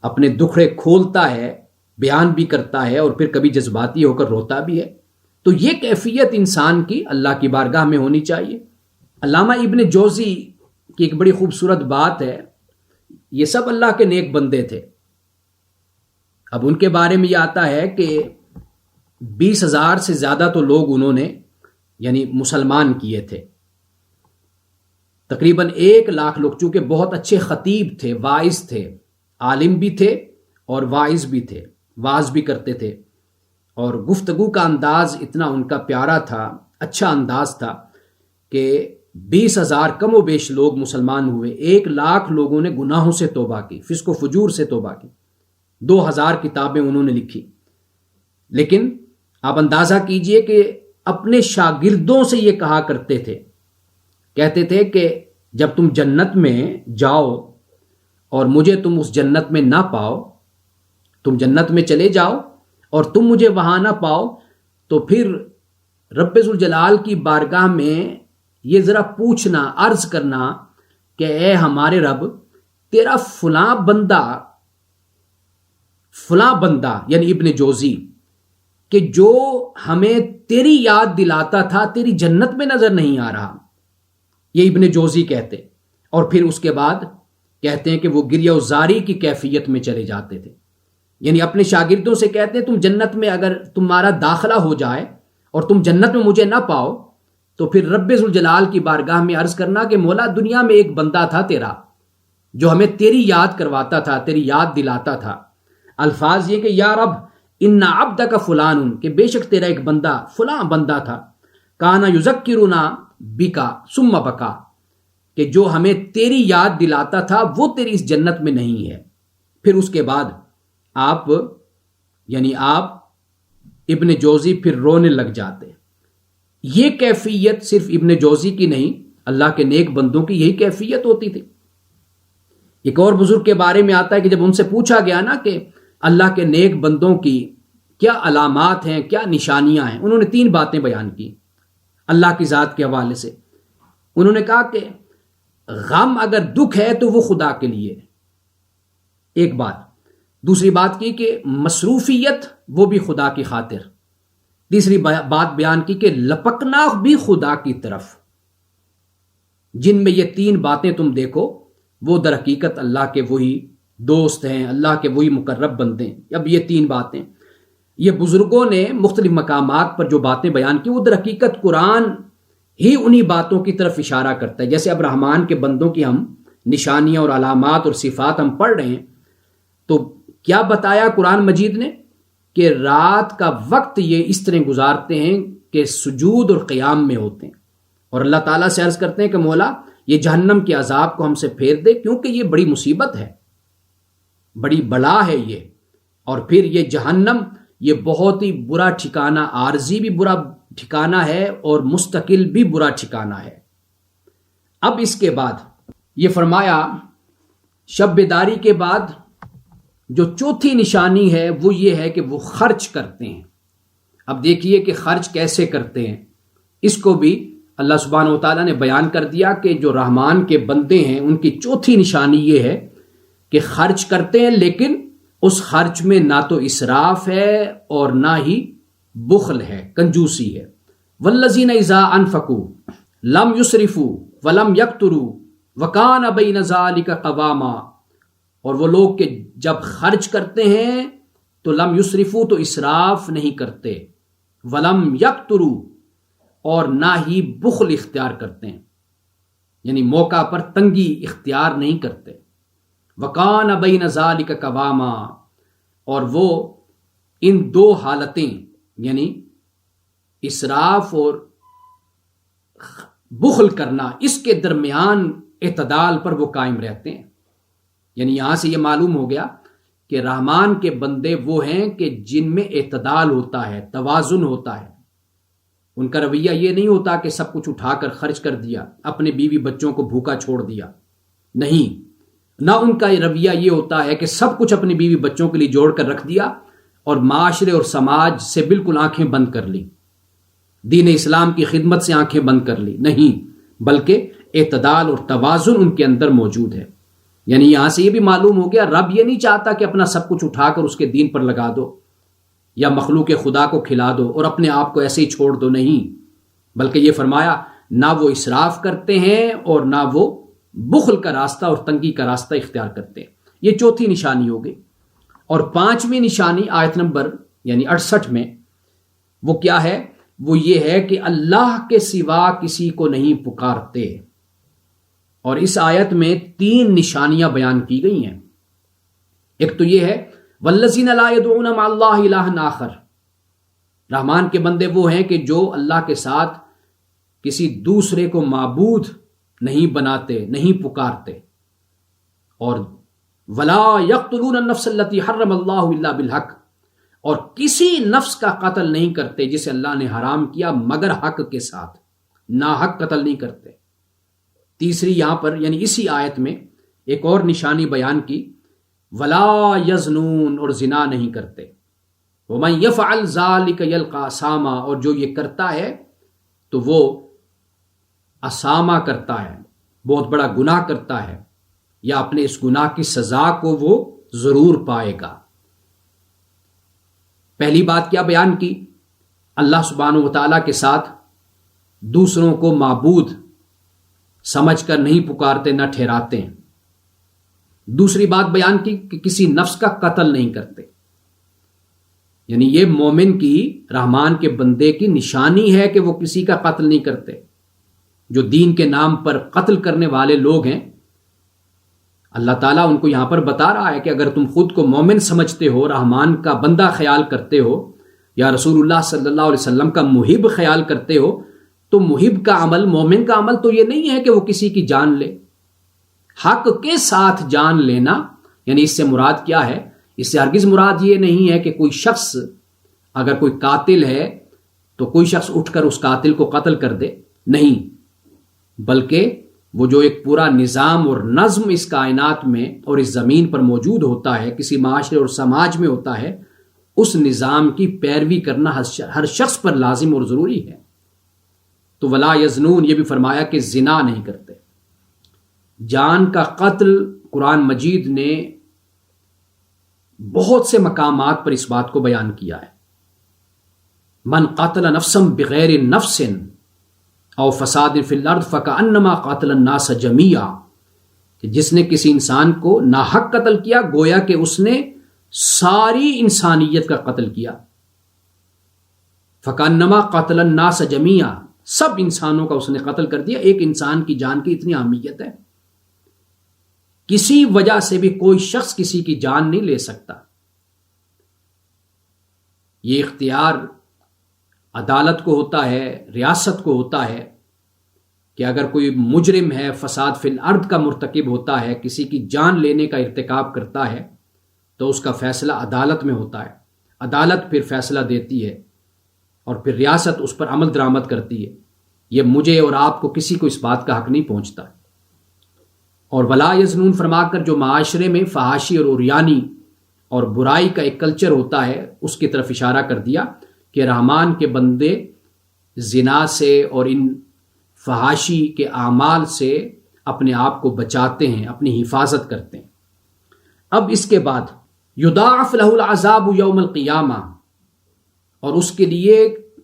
اپنے دکھڑے کھولتا ہے، بیان بھی کرتا ہے، اور پھر کبھی جذباتی ہو کر روتا بھی ہے۔ تو یہ کیفیت انسان کی اللہ کی بارگاہ میں ہونی چاہیے۔ علامہ ابن جوزی کی ایک بڑی خوبصورت بات ہے، یہ سب اللہ کے نیک بندے تھے۔ اب ان کے بارے میں یہ آتا ہے کہ 20,000 سے زیادہ تو لوگ انہوں نے یعنی مسلمان کیے تھے، تقریباً 1,00,000 لوگ، چونکہ بہت اچھے خطیب تھے، واعظ تھے، عالم بھی تھے اور واعظ بھی تھے، واعظ بھی کرتے تھے، اور گفتگو کا انداز اتنا ان کا پیارا تھا، اچھا انداز تھا کہ 20,000 کم و بیش لوگ مسلمان ہوئے، 1,00,000 لوگوں نے گناہوں سے توبہ کی، فسق و فجور سے توبہ کی، 2,000 کتابیں انہوں نے لکھی۔ لیکن آپ اندازہ کیجئے کہ اپنے شاگردوں سے یہ کہا کرتے تھے، کہتے تھے کہ جب تم جنت میں جاؤ اور مجھے تم اس جنت میں نہ پاؤ، تم جنت میں چلے جاؤ اور تم مجھے وہاں نہ پاؤ، تو پھر رب ذوالجلال کی بارگاہ میں یہ ذرا پوچھنا، عرض کرنا کہ اے ہمارے رب، تیرا فلاں بندہ یعنی ابن جوزی، کہ جو ہمیں تیری یاد دلاتا تھا، تیری جنت میں نظر نہیں آ رہا۔ یہ ابن جوزی کہتے، اور پھر اس کے بعد کہتے ہیں کہ وہ گریہ و زاری کی کیفیت میں چلے جاتے تھے، یعنی اپنے شاگردوں سے کہتے ہیں تم جنت میں اگر تمہارا داخلہ ہو جائے اور تم جنت میں مجھے نہ پاؤ تو پھر رب ذوالجلال کی بارگاہ میں عرض کرنا کہ مولا دنیا میں ایک بندہ تھا تیرا جو ہمیں تیری یاد کرواتا تھا، تیری یاد دلاتا تھا۔ الفاظ یہ کہ یا رب ان عبدک فلان، کہ بے شک تیرا ایک بندہ فلاں بندہ تھا، کانا یذکرنا بکا ثم بکا، کہ جو ہمیں تیری یاد دلاتا تھا وہ تیری اس جنت میں نہیں ہے۔ پھر اس کے بعد آپ ابن جوزی پھر رونے لگ جاتے۔ یہ کیفیت صرف ابن جوزی کی نہیں، اللہ کے نیک بندوں کی یہی کیفیت ہوتی تھی۔ ایک اور بزرگ کے بارے میں آتا ہے کہ جب ان سے پوچھا گیا نا کہ اللہ کے نیک بندوں کی کیا علامات ہیں، کیا نشانیاں ہیں، انہوں نے 3 باتیں بیان کی اللہ کی ذات کے حوالے سے۔ انہوں نے کہا کہ غم اگر دکھ ہے تو وہ خدا کے لیے، ایک بات۔ دوسری بات کی کہ مصروفیت وہ بھی خدا کی خاطر۔ تیسری بات بیان کی کہ لپکنا بھی خدا کی طرف۔ جن میں یہ 3 باتیں تم دیکھو وہ در حقیقت اللہ کے وہی دوست ہیں، اللہ کے وہی مقرب بندے ہیں۔ اب یہ 3 باتیں یہ بزرگوں نے مختلف مقامات پر جو باتیں بیان کی وہ در حقیقت قرآن ہی انہی باتوں کی طرف اشارہ کرتا ہے۔ جیسے اب رحمان کے بندوں کی ہم نشانیاں اور علامات اور صفات ہم پڑھ رہے ہیں، تو کیا بتایا قرآن مجید نے کہ رات کا وقت یہ اس طرح گزارتے ہیں کہ سجود اور قیام میں ہوتے ہیں، اور اللہ تعالیٰ سے عرض کرتے ہیں کہ مولا یہ جہنم کے عذاب کو ہم سے پھیر دے، کیونکہ یہ بڑی مصیبت ہے، بڑی بلا ہے یہ، اور پھر یہ جہنم یہ بہت ہی برا ٹھکانہ، عارضی بھی برا ٹھکانہ ہے اور مستقل بھی برا ٹھکانہ ہے۔ اب اس کے بعد یہ فرمایا شب بیداری کے بعد جو چوتھی نشانی ہے وہ یہ ہے کہ وہ خرچ کرتے ہیں۔ اب دیکھیے کہ خرچ کیسے کرتے ہیں، اس کو بھی اللہ سبحانہ و تعالیٰ نے بیان کر دیا کہ جو رحمان کے بندے ہیں ان کی چوتھی نشانی یہ ہے کہ خرچ کرتے ہیں، لیکن اس خرچ میں نہ تو اسراف ہے اور نہ ہی بخل ہے، کنجوسی ہے۔ والذین اذا انفقوا لم یسرفوا ولم یقتروا وکان بین ذلک قواما، اور وہ لوگ کہ جب خرچ کرتے ہیں تو لم یسرفوا تو اسراف نہیں کرتے، ولم یقتروا اور نہ ہی بخل اختیار کرتے ہیں، یعنی موقع پر تنگی اختیار نہیں کرتے۔ وکان بین ذلک قواما، اور وہ ان 2 حالتیں یعنی اسراف اور بخل کرنا، اس کے درمیان اعتدال پر وہ قائم رہتے ہیں۔ یعنی یہاں سے یہ معلوم ہو گیا کہ رحمان کے بندے وہ ہیں کہ جن میں اعتدال ہوتا ہے، توازن ہوتا ہے۔ ان کا رویہ یہ نہیں ہوتا کہ سب کچھ اٹھا کر خرچ کر دیا، اپنے بیوی بچوں کو بھوکا چھوڑ دیا، نہیں، نہ ان کا رویہ یہ ہوتا ہے کہ سب کچھ اپنے بیوی بچوں کے لیے جوڑ کر رکھ دیا اور معاشرے اور سماج سے بالکل آنکھیں بند کر لی، دین اسلام کی خدمت سے آنکھیں بند کر لی، نہیں، بلکہ اعتدال اور توازن ان کے اندر موجود ہے۔ یعنی یہاں سے یہ بھی معلوم ہو گیا رب یہ نہیں چاہتا کہ اپنا سب کچھ اٹھا کر اس کے دین پر لگا دو یا مخلوق خدا کو کھلا دو اور اپنے آپ کو ایسے ہی چھوڑ دو، نہیں، بلکہ یہ فرمایا نہ وہ اسراف کرتے ہیں اور نہ وہ بخل کا راستہ اور تنگی کا راستہ اختیار کرتے ہیں۔ یہ چوتھی نشانی ہوگی۔ اور 5ویں نشانی آیت نمبر یعنی 68 میں وہ کیا ہے؟ وہ یہ ہے کہ اللہ کے سوا کسی کو نہیں پکارتے۔ اور اس آیت میں 3 نشانیاں بیان کی گئی ہیں۔ ایک تو یہ ہے والذین لا یدعون مع اللہ الہا آخر، رحمان کے بندے وہ ہیں کہ جو اللہ کے ساتھ کسی دوسرے کو معبود نہیں بناتے، نہیں پکارتے۔ اور ولا یقتلون النفس التي حرم اللہ الا بالحق، اور کسی نفس کا قتل نہیں کرتے جسے اللہ نے حرام کیا مگر حق کے ساتھ، ناحق قتل نہیں کرتے۔ تیسری یہاں پر یعنی اسی آیت میں ایک اور نشانی بیان کی ولا یزنون، اور زنا نہیں کرتے۔ ومن یفعل ذلک یلقى اساما، اور جو یہ کرتا ہے تو وہ اسامہ کرتا ہے، بہت بڑا گناہ کرتا ہے، یا اپنے اس گناہ کی سزا کو وہ ضرور پائے گا۔ پہلی بات کیا بیان کی؟ اللہ سبحانہ و تعالیٰ کے ساتھ دوسروں کو معبود سمجھ کر نہیں پکارتے، نہ ٹھہراتے ہیں۔ دوسری بات بیان کی کہ کسی نفس کا قتل نہیں کرتے، یعنی یہ مومن کی، رحمان کے بندے کی نشانی ہے کہ وہ کسی کا قتل نہیں کرتے۔ جو دین کے نام پر قتل کرنے والے لوگ ہیں، اللہ تعالیٰ ان کو یہاں پر بتا رہا ہے کہ اگر تم خود کو مومن سمجھتے ہو، رحمان کا بندہ خیال کرتے ہو، یا رسول اللہ صلی اللہ علیہ وسلم کا محب خیال کرتے ہو، تو محب کا عمل، مومن کا عمل تو یہ نہیں ہے کہ وہ کسی کی جان لے۔ حق کے ساتھ جان لینا، یعنی اس سے مراد کیا ہے؟ اس سے ہرگز مراد یہ نہیں ہے کہ کوئی شخص اگر کوئی قاتل ہے تو کوئی شخص اٹھ کر اس قاتل کو قتل کر دے، نہیں، بلکہ وہ جو ایک پورا نظام اور نظم اس کائنات میں اور اس زمین پر موجود ہوتا ہے، کسی معاشرے اور سماج میں ہوتا ہے، اس نظام کی پیروی کرنا ہر شخص پر لازم اور ضروری ہے۔ تو ولا یزنون، یہ بھی فرمایا کہ زنا نہیں کرتے۔ جان کا قتل قرآن مجید نے بہت سے مقامات پر اس بات کو بیان کیا ہے۔ من قتل نفسا بغیر نفس او فساد فی الارض فکأنما قاتل الناس جمیعا، کہ جس نے کسی انسان کو ناحق قتل کیا گویا کہ اس نے ساری انسانیت کا قتل کیا۔ فکأنما قاتل الناس جمیعا، سب انسانوں کا اس نے قتل کر دیا۔ ایک انسان کی جان کی اتنی اہمیت ہے، کسی وجہ سے بھی کوئی شخص کسی کی جان نہیں لے سکتا۔ یہ اختیار عدالت کو ہوتا ہے، ریاست کو ہوتا ہے کہ اگر کوئی مجرم ہے، فساد فی الارض کا مرتکب ہوتا ہے، کسی کی جان لینے کا ارتکاب کرتا ہے، تو اس کا فیصلہ عدالت میں ہوتا ہے۔ عدالت پھر فیصلہ دیتی ہے اور پھر ریاست اس پر عمل درآمد کرتی ہے۔ یہ مجھے اور آپ کو کسی کو اس بات کا حق نہیں پہنچتا۔ اور ولا یزنون فرما کر جو معاشرے میں فحاشی اور عریانی اور برائی کا ایک کلچر ہوتا ہے، اس کی طرف اشارہ کر دیا کہ رحمان کے بندے زنا سے اور ان فحاشی کے اعمال سے اپنے آپ کو بچاتے ہیں، اپنی حفاظت کرتے ہیں۔ اب اس کے بعد یضاعف لہ العذاب یوم القیامہ، اور اس کے لیے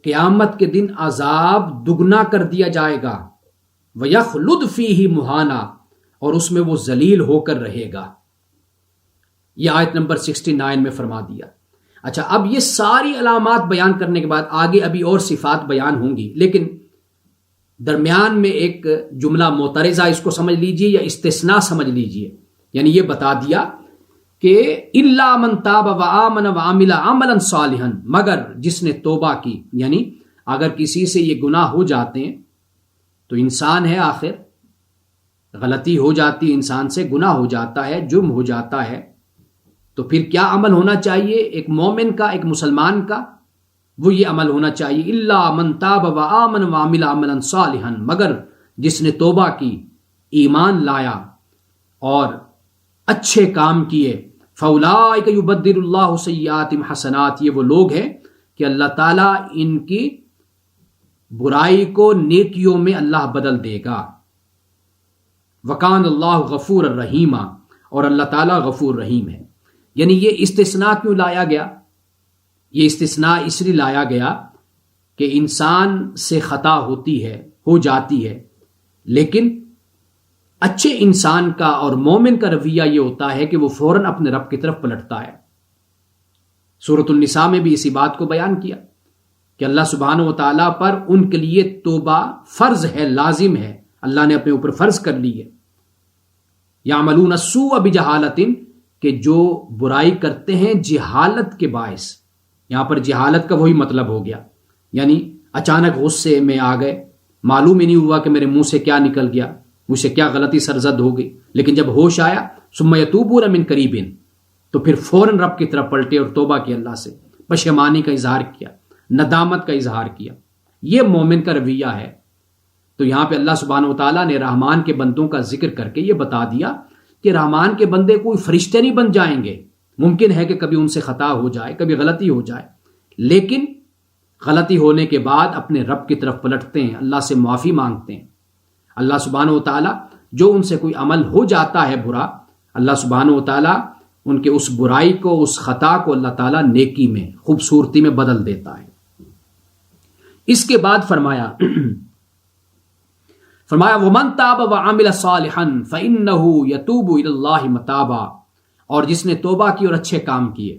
قیامت کے دن عذاب دگنا کر دیا جائے گا۔ وَيَخْلُدْ فِيهِ مُهَانًا، اور اس میں وہ ذلیل ہو کر رہے گا۔ یہ آیت نمبر 69 میں فرما دیا۔ اچھا، اب یہ ساری علامات بیان کرنے کے بعد آگے ابھی اور صفات بیان ہوں گی، لیکن درمیان میں ایک جملہ معترضہ اس کو سمجھ لیجئے یا استثناء سمجھ لیجئے، یعنی یہ بتا دیا کہ الا من تاب وآمن وعمل عملا صالحا، مگر جس نے توبہ کی، یعنی اگر کسی سے یہ گناہ ہو جاتے ہیں تو انسان ہے، آخر غلطی ہو جاتی ہے، انسان سے گناہ ہو جاتا ہے، جرم ہو جاتا ہے، تو پھر کیا عمل ہونا چاہیے ایک مومن کا، ایک مسلمان کا؟ وہ یہ عمل ہونا چاہیے الا من تاب وآمن وعمل عملا صالحا، مگر جس نے توبہ کی، ایمان لایا اور اچھے کام کیے، فاولئک یبدل اللہ سیئاتہم حسنات، یہ وہ لوگ ہیں کہ اللہ تعالیٰ ان کی برائی کو نیکیوں میں اللہ بدل دے گا۔ وکان اللہ غفور الرحیم، اور اللہ تعالیٰ غفور رحیم ہے۔ یعنی یہ استثناء کیوں لایا گیا؟ یہ استثناء اس لیے لایا گیا کہ انسان سے خطا ہوتی ہے، ہو جاتی ہے، لیکن اچھے انسان کا اور مومن کا رویہ یہ ہوتا ہے کہ وہ فوراً اپنے رب کی طرف پلٹتا ہے۔ سورۃ النساء میں بھی اسی بات کو بیان کیا کہ اللہ سبحانہ و تعالیٰ پر ان کے لیے توبہ فرض ہے، لازم ہے، اللہ نے اپنے اوپر فرض کر لی ہے۔ یعملون السوء بجہالۃ، کہ جو برائی کرتے ہیں جہالت کے باعث، یہاں پر جہالت کا وہی مطلب ہو گیا، یعنی اچانک غصے میں آ گئے، معلوم ہی نہیں ہوا کہ میرے منہ سے کیا نکل گیا، مجھ سے کیا غلطی سرزد ہو گئی، لیکن جب ہوش آیا ثم یتوبون من قریب، تو پھر فوراً رب کی طرف پلٹے اور توبہ کی، اللہ سے پشیمانی کا اظہار کیا، ندامت کا اظہار کیا۔ یہ مومن کا رویہ ہے۔ تو یہاں پہ اللہ سبحانہ و تعالیٰ نے رحمان کے بندوں کا ذکر کر کے یہ بتا دیا کہ رحمان کے بندے کوئی فرشتے نہیں بن جائیں گے، ممکن ہے کہ کبھی ان سے خطا ہو جائے، کبھی غلطی ہو جائے، لیکن غلطی ہونے کے بعد اپنے رب کی طرف پلٹتے ہیں، اللہ سے معافی مانگتے ہیں۔ اللہ سبحانہ و تعالیٰ جو ان سے کوئی عمل ہو جاتا ہے برا، اللہ سبحانہ و تعالیٰ ان کے اس برائی کو، اس خطا کو اللہ تعالیٰ نیکی میں، خوبصورتی میں بدل دیتا ہے۔ اس کے بعد فرمایا فرمایا ومن تاب وعمل صالحا فانہ یتوب الی اللہ متابا، اور جس نے توبہ کی اور اچھے کام کیے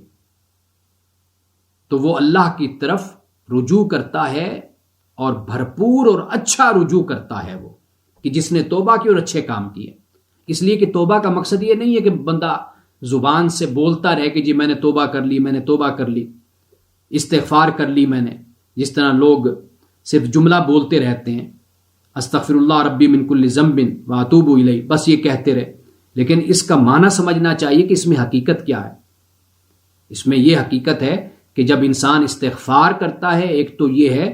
تو وہ اللہ کی طرف رجوع کرتا ہے، اور بھرپور اور اچھا رجوع کرتا ہے وہ، کہ جس نے توبہ کی اور اچھے کام کیے۔ اس لیے کہ توبہ کا مقصد یہ نہیں ہے کہ بندہ زبان سے بولتا رہے کہ جی میں نے توبہ کر لی، میں نے توبہ کر لی، استغفار کر لی میں نے، جس طرح لوگ صرف جملہ بولتے رہتے ہیں، استغفر اللہ ربی من کل ذنب واتوب الیہ، بس یہ کہتے رہے، لیکن اس کا معنی سمجھنا چاہیے کہ اس میں حقیقت کیا ہے۔ اس میں یہ حقیقت ہے کہ جب انسان استغفار کرتا ہے، ایک تو یہ ہے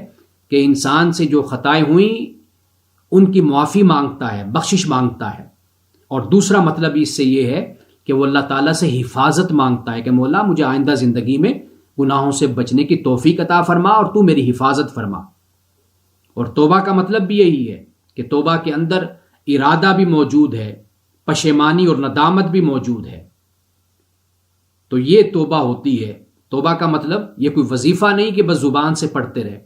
کہ انسان سے جو خطائیں ہوئیں ان کی معافی مانگتا ہے، بخشش مانگتا ہے، اور دوسرا مطلب اس سے یہ ہے کہ وہ اللہ تعالیٰ سے حفاظت مانگتا ہے کہ مولا مجھے آئندہ زندگی میں گناہوں سے بچنے کی توفیق عطا فرما اور تو میری حفاظت فرما۔ اور توبہ کا مطلب بھی یہی ہے کہ توبہ کے اندر ارادہ بھی موجود ہے، پشیمانی اور ندامت بھی موجود ہے، تو یہ توبہ ہوتی ہے۔ توبہ کا مطلب یہ کوئی وظیفہ نہیں کہ بس زبان سے پڑھتے رہے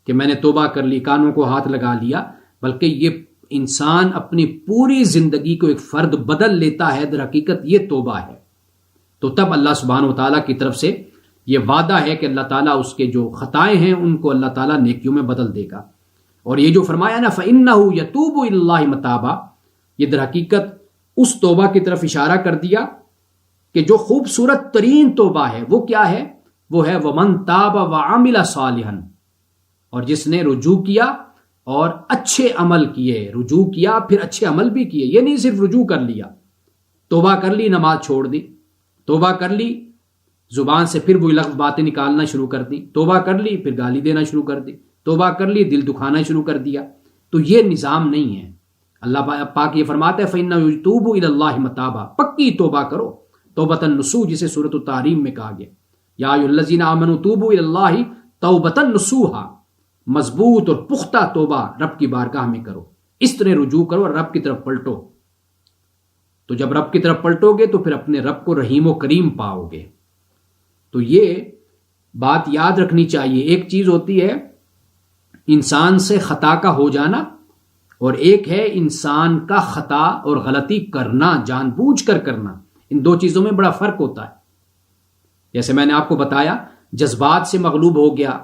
کہ میں نے توبہ کر لی، کانوں کو ہاتھ لگا لیا، بلکہ یہ انسان اپنی پوری زندگی کو ایک فرد بدل لیتا ہے، در حقیقت یہ توبہ ہے۔ تو تب اللہ سبحانہ و تعالیٰ کی طرف سے یہ وعدہ ہے کہ اللہ تعالیٰ اس کے جو خطائیں ہیں ان کو اللہ تعالیٰ نیکیوں میں بدل دے گا۔ اور یہ جو فرمایا نا فَإِنَّهُ يَتُوبُ إِلَى اللَّهِ مَتَابًا، یہ در حقیقت اس توبہ کی طرف اشارہ کر دیا کہ جو خوبصورت ترین توبہ ہے وہ کیا ہے؟ وہ ہے وَمَن تَابَ وَعَمِلَ صَالِحًا، اور جس نے رجوع کیا اور اچھے عمل کیے، رجوع کیا پھر اچھے عمل بھی کیے، یہ نہیں صرف رجوع کر لیا، توبہ کر لی نماز چھوڑ دی، توبہ کر لی زبان سے پھر وہی لفظ باتیں نکالنا شروع کر دی، توبہ کر لی پھر گالی دینا شروع کر دی، توبہ کر لی دل دکھانا شروع کر دیا، تو یہ نظام نہیں ہے۔ اللہ پاک یہ فرماتا ہے فَإِنَّهُ يَتُوبُ إِلَى اللَّهِ مَتَابًا، پکی توبہ کرو، توبۃ النصوح جسے سورۃ التحریم میں کہا گیا، یا ایھا الذین آمنوا توبوا إِلَى اللَّهِ توبۃ نصوحا، مضبوط اور پختہ توبہ رب کی بارگاہ میں کرو، اس طرح رجوع کرو اور رب کی طرف پلٹو۔ تو جب رب کی طرف پلٹو گے تو پھر اپنے رب کو رحیم و کریم پاؤ گے۔ تو یہ بات یاد رکھنی چاہیے، ایک چیز ہوتی ہے انسان سے خطا کا ہو جانا، اور ایک ہے انسان کا خطا اور غلطی کرنا، جان بوجھ کر کرنا، ان دو چیزوں میں بڑا فرق ہوتا ہے۔ جیسے میں نے آپ کو بتایا جذبات سے مغلوب ہو گیا،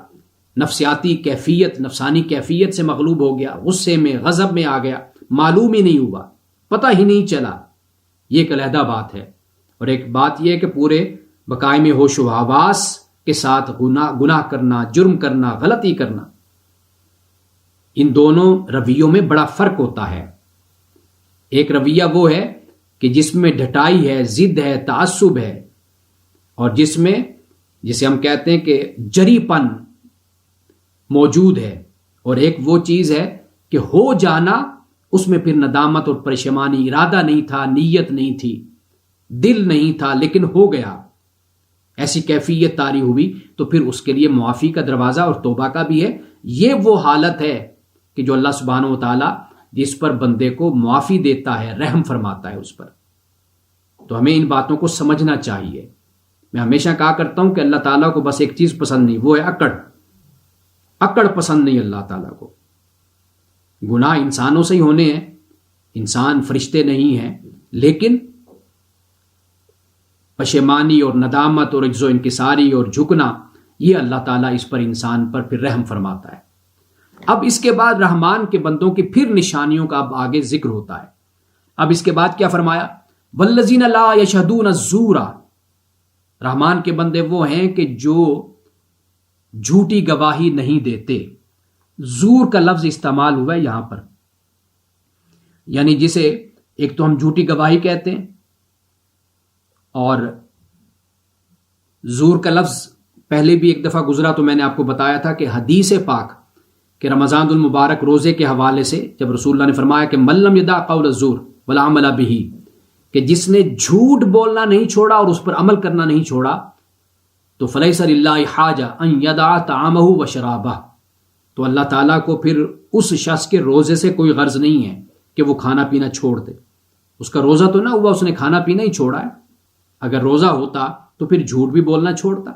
نفسیاتی کیفیت، نفسانی کیفیت سے مغلوب ہو گیا، غصے میں غضب میں آ گیا، معلوم ہی نہیں ہوا، پتہ ہی نہیں چلا، یہ ایک علیحدہ بات ہے۔ اور ایک بات یہ ہے کہ پورے بقائم ہوش و حواس کے ساتھ گناہ کرنا، جرم کرنا، غلطی کرنا، ان دونوں رویوں میں بڑا فرق ہوتا ہے۔ ایک رویہ وہ ہے کہ جس میں ڈھٹائی ہے، ضد ہے، تعصب ہے، اور جس میں جسے ہم کہتے ہیں کہ جری پن موجود ہے، اور ایک وہ چیز ہے کہ ہو جانا، اس میں پھر ندامت اور پریشانی، ارادہ نہیں تھا، نیت نہیں تھی، دل نہیں تھا، لیکن ہو گیا، ایسی کیفیت طاری ہوئی، تو پھر اس کے لیے معافی کا دروازہ اور توبہ کا بھی ہے۔ یہ وہ حالت ہے کہ جو اللہ سبحانہ و تعالیٰ جس پر بندے کو معافی دیتا ہے، رحم فرماتا ہے اس پر۔ تو ہمیں ان باتوں کو سمجھنا چاہیے۔ میں ہمیشہ کہا کرتا ہوں کہ اللہ تعالیٰ کو بس ایک چیز پسند نہیں، وہ ہے اکڑ پسند نہیں اللہ تعالیٰ کو۔ گناہ انسانوں سے ہی ہونے ہیں، انسان فرشتے نہیں ہیں، لیکن پشیمانی اور ندامت اور عجز و انکساری اور جھکنا، یہ اللہ تعالیٰ اس پر انسان پر پھر رحم فرماتا ہے۔ اب اس کے بعد رحمان کے بندوں کی پھر نشانیوں کا اب آگے ذکر ہوتا ہے۔ اب اس کے بعد کیا فرمایا؟ والذین لا یشہدون الزور، رحمان کے بندے وہ ہیں کہ جو جھوٹی گواہی نہیں دیتے۔ زور کا لفظ استعمال ہوا ہے یہاں پر، یعنی جسے ایک تو ہم جھوٹی گواہی کہتے ہیں، اور زور کا لفظ پہلے بھی ایک دفعہ گزرا تو میں نے آپ کو بتایا تھا کہ حدیث پاک کہ رمضان المبارک روزے کے حوالے سے جب رسول اللہ نے فرمایا کہ من لم یدع قول الزور والعمل بہ، کہ جس نے جھوٹ بولنا نہیں چھوڑا اور اس پر عمل کرنا نہیں چھوڑا، تو فلیس للہ حاجہ ان یدع طعامہ وشرابہ، تو اللہ تعالیٰ کو پھر اس شخص کے روزے سے کوئی غرض نہیں ہے کہ وہ کھانا پینا چھوڑ دے۔ اس کا روزہ تو نہ ہوا، اس نے کھانا پینا ہی چھوڑا ہے۔ اگر روزہ ہوتا تو پھر جھوٹ بھی بولنا چھوڑتا۔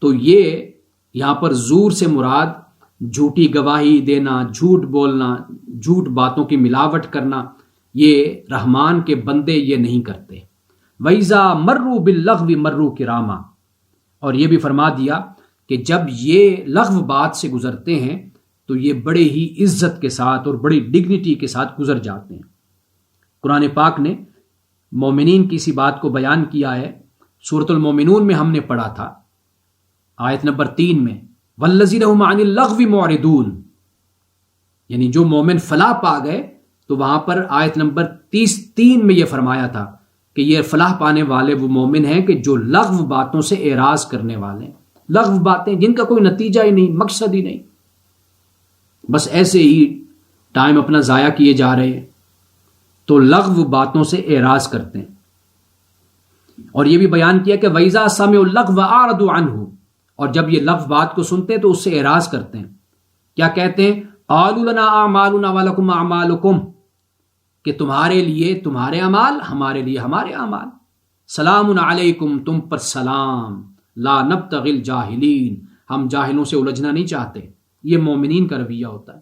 تو یہ یہاں پر زور سے مراد جھوٹی گواہی دینا، جھوٹ بولنا، جھوٹ باتوں کی ملاوٹ کرنا، یہ رحمان کے بندے یہ نہیں کرتے۔ وَإِذَا مَرُّوا بِاللَّغْوِ مَرُّوا كِرَامًا، اور یہ بھی فرما دیا کہ جب یہ لغو بات سے گزرتے ہیں تو یہ بڑے ہی عزت کے ساتھ اور بڑی ڈگنیٹی کے ساتھ گزر جاتے ہیں۔ قرآن پاک نے مومنین کی اسی بات کو بیان کیا ہے۔ سورۃ المومنون میں ہم نے پڑھا تھا آیت نمبر 3 میں، وَالَّذِينَ هُمْ عَنِ اللَّغْوِ مُعْرِضُونَ، یعنی جو مومن فلاح پا گئے، تو وہاں پر آیت نمبر 33 میں یہ فرمایا تھا کہ یہ فلاح پانے والے وہ مومن ہیں کہ جو لغو باتوں سے اعراض کرنے والے ہیں۔ لغو باتیں جن کا کوئی نتیجہ ہی نہیں، مقصد ہی نہیں، بس ایسے ہی ٹائم اپنا ضائع کیے جا رہے ہیں، تو لغو باتوں سے اعراض کرتے ہیں۔ اور یہ بھی بیان کیا کہ وَإِذَا سَمِعُوا اللَّغْوَ أَعْرَضُوا عَنْهُ، اور جب یہ لغو بات کو سنتے ہیں تو اس سے اعراض کرتے ہیں۔ کیا کہتے ہیں؟ قَالُوا لَنَا أَعْمَالُنَا وَلَكُمْ أَعْمَالُكُمْ، کہ تمہارے لیے تمہارے اعمال، ہمارے لیے ہمارے اعمال۔ سلام علیکم، تم پر سلام، لا نبتغی الجاہلین، ہم جاہلوں سے الجھنا نہیں چاہتے۔ یہ مومنین کا رویہ ہوتا ہے۔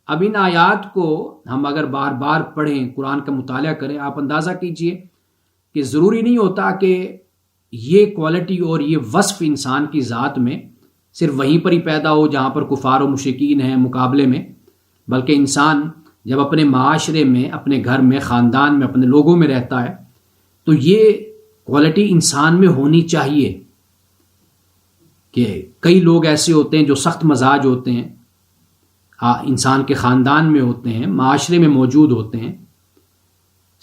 اب ان آیات کو ہم اگر بار بار پڑھیں، قرآن کا مطالعہ کریں، آپ اندازہ کیجئے کہ ضروری نہیں ہوتا کہ یہ کوالٹی اور یہ وصف انسان کی ذات میں صرف وہیں پر ہی پیدا ہو جہاں پر کفار و مشرکین ہیں مقابلے میں، بلکہ انسان جب اپنے معاشرے میں، اپنے گھر میں، خاندان میں، اپنے لوگوں میں رہتا ہے تو یہ کوالٹی انسان میں ہونی چاہیے کہ کئی لوگ ایسے ہوتے ہیں جو سخت مزاج ہوتے ہیں، انسان کے خاندان میں ہوتے ہیں، معاشرے میں موجود ہوتے ہیں،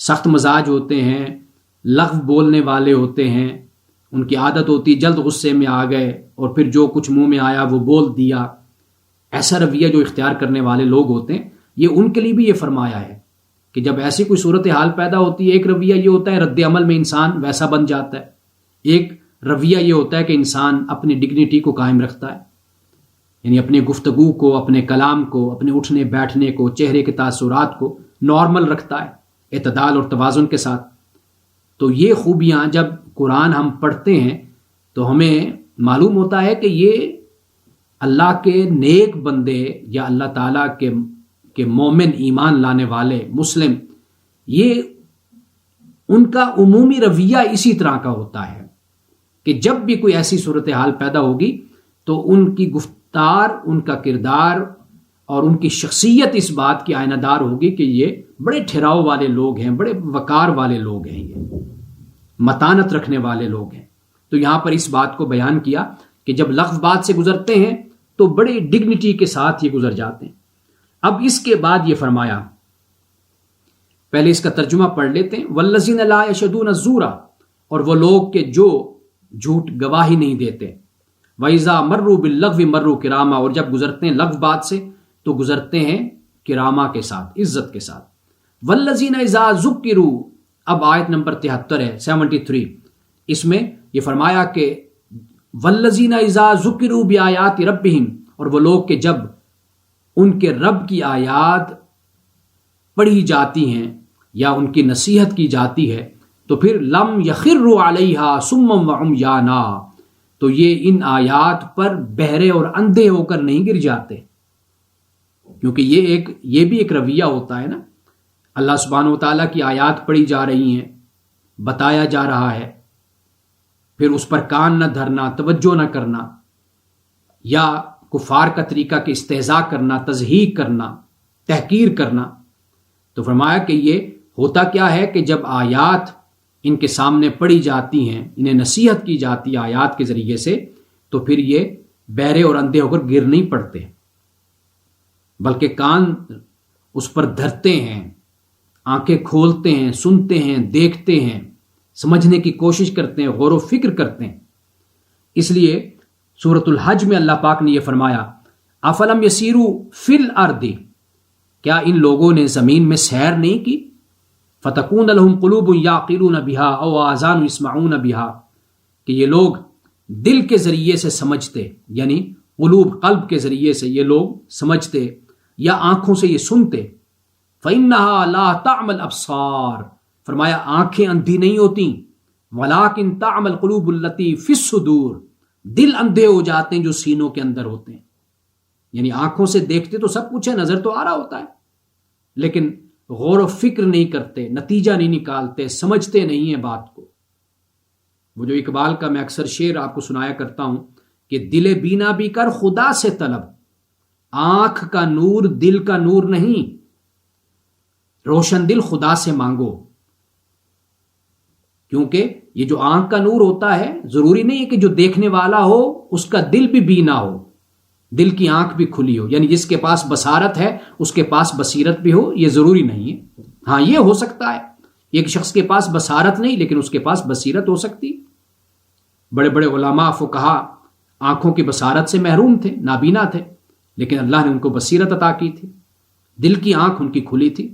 سخت مزاج ہوتے ہیں، لغو بولنے والے ہوتے ہیں، ان کی عادت ہوتی جلد غصے میں آ گئے اور پھر جو کچھ منہ میں آیا وہ بول دیا۔ ایسا رویہ جو اختیار کرنے والے لوگ ہوتے ہیں، یہ ان کے لیے بھی یہ فرمایا ہے کہ جب ایسی کوئی صورتحال پیدا ہوتی ہے، ایک رویہ یہ ہوتا ہے رد عمل میں انسان ویسا بن جاتا ہے، ایک رویہ یہ ہوتا ہے کہ انسان اپنی ڈگنیٹی کو قائم رکھتا ہے، یعنی اپنے گفتگو کو، اپنے کلام کو، اپنے اٹھنے بیٹھنے کو، چہرے کے تاثرات کو نارمل رکھتا ہے، اعتدال اور توازن کے ساتھ۔ تو یہ خوبیاں جب قرآن ہم پڑھتے ہیں تو ہمیں معلوم ہوتا ہے کہ یہ اللہ کے نیک بندے یا اللہ تعالیٰ کے مومن، ایمان لانے والے مسلم، یہ ان کا عمومی رویہ اسی طرح کا ہوتا ہے کہ جب بھی کوئی ایسی صورتحال پیدا ہوگی تو ان کی گفتار، ان کا کردار اور ان کی شخصیت اس بات کی آئینہ دار ہوگی کہ یہ بڑے ٹھہراؤ والے لوگ ہیں، بڑے وقار والے لوگ ہیں، یہ متانت رکھنے والے لوگ ہیں۔ تو یہاں پر اس بات کو بیان کیا کہ جب لغو بات سے گزرتے ہیں تو بڑی ڈگنیٹی کے ساتھ یہ گزر جاتے ہیں۔ اب اس کے بعد یہ فرمایا، پہلے اس کا ترجمہ پڑھ لیتے ہیں، والذین لا یشهدون الزور، اور وہ لوگ کہ جو جھوٹ گواہی نہیں دیتے، وَإِذَا مَرُّوا بِاللَّغْوِ مَرُّوا كِرَامًا، اور جب گزرتے ہیں لغو بات سے تو گزرتے ہیں کرامہ کے ساتھ، عزت کے ساتھ۔ والذین اذا ذکروا، اب آیت نمبر 73 ہے، 73، اس میں یہ فرمایا کہ والذین اذا ذکروا بآیات ربہم، اور وہ لوگ کہ جب ان کے رب کی آیات پڑھی جاتی ہیں یا ان کی نصیحت کی جاتی ہے تو پھر لم یخروا علیہا صما وعمیانا، تو یہ ان آیات پر بہرے اور اندھے ہو کر نہیں گر جاتے، کیونکہ یہ بھی ایک رویہ ہوتا ہے نا، اللہ سبحانہ وتعالیٰ کی آیات پڑھی جا رہی ہیں، بتایا جا رہا ہے، پھر اس پر کان نہ دھرنا، توجہ نہ کرنا، یا کفار کا طریقہ کہ استہزاء کرنا، تضحیق کرنا، تحقیر کرنا۔ تو فرمایا کہ یہ ہوتا کیا ہے کہ جب آیات ان کے سامنے پڑھی جاتی ہیں، انہیں نصیحت کی جاتی ہے آیات کے ذریعے سے، تو پھر یہ بہرے اور اندھے ہو کر گر نہیں پڑتے، بلکہ کان اس پر دھرتے ہیں، آنکھیں کھولتے ہیں، سنتے ہیں، دیکھتے ہیں، سمجھنے کی کوشش کرتے ہیں، غور و فکر کرتے ہیں۔ اس لیے سورۃ الحج میں اللہ پاک نے یہ فرمایا، افلم یسیروا فی الارض، کیا ان لوگوں نے زمین میں سیر نہیں کی، فتکون لہم قلوب یعقلون بہا او آذان یسمعون بہا، کہ یہ لوگ دل کے ذریعے سے سمجھتے، یعنی قلوب، قلب کے ذریعے سے یہ لوگ سمجھتے یا آنکھوں سے یہ سنتے، فإنها لا تعمى الابصار، فرمایا آنکھیں اندھی نہیں ہوتی، ولكن تعمى القلوب التي في الصدور، دل اندھے ہو جاتے ہیں جو سینوں کے اندر ہوتے ہیں۔ یعنی آنکھوں سے دیکھتے تو سب کچھ ہے، نظر تو آ رہا ہوتا ہے، لیکن غور و فکر نہیں کرتے، نتیجہ نہیں نکالتے، سمجھتے نہیں ہیں بات کو۔ وہ جو اقبال کا میں اکثر شعر آپ کو سنایا کرتا ہوں کہ دل بینا بھی کر خدا سے طلب، آنکھ کا نور دل کا نور نہیں، روشن دل خدا سے مانگو۔ کیونکہ یہ جو آنکھ کا نور ہوتا ہے، ضروری نہیں ہے کہ جو دیکھنے والا ہو اس کا دل بھی بینا ہو، دل کی آنکھ بھی کھلی ہو، یعنی جس کے پاس بصارت ہے اس کے پاس بصیرت بھی ہو، یہ ضروری نہیں ہے۔ ہاں یہ ہو سکتا ہے ایک شخص کے پاس بصارت نہیں لیکن اس کے پاس بصیرت ہو سکتی۔ بڑے بڑے علماء فقہا آنکھوں کی بصارت سے محروم تھے، نابینا تھے، لیکن اللہ نے ان کو بصیرت عطا کی تھی، دل کی آنکھ ان کی کھلی تھی۔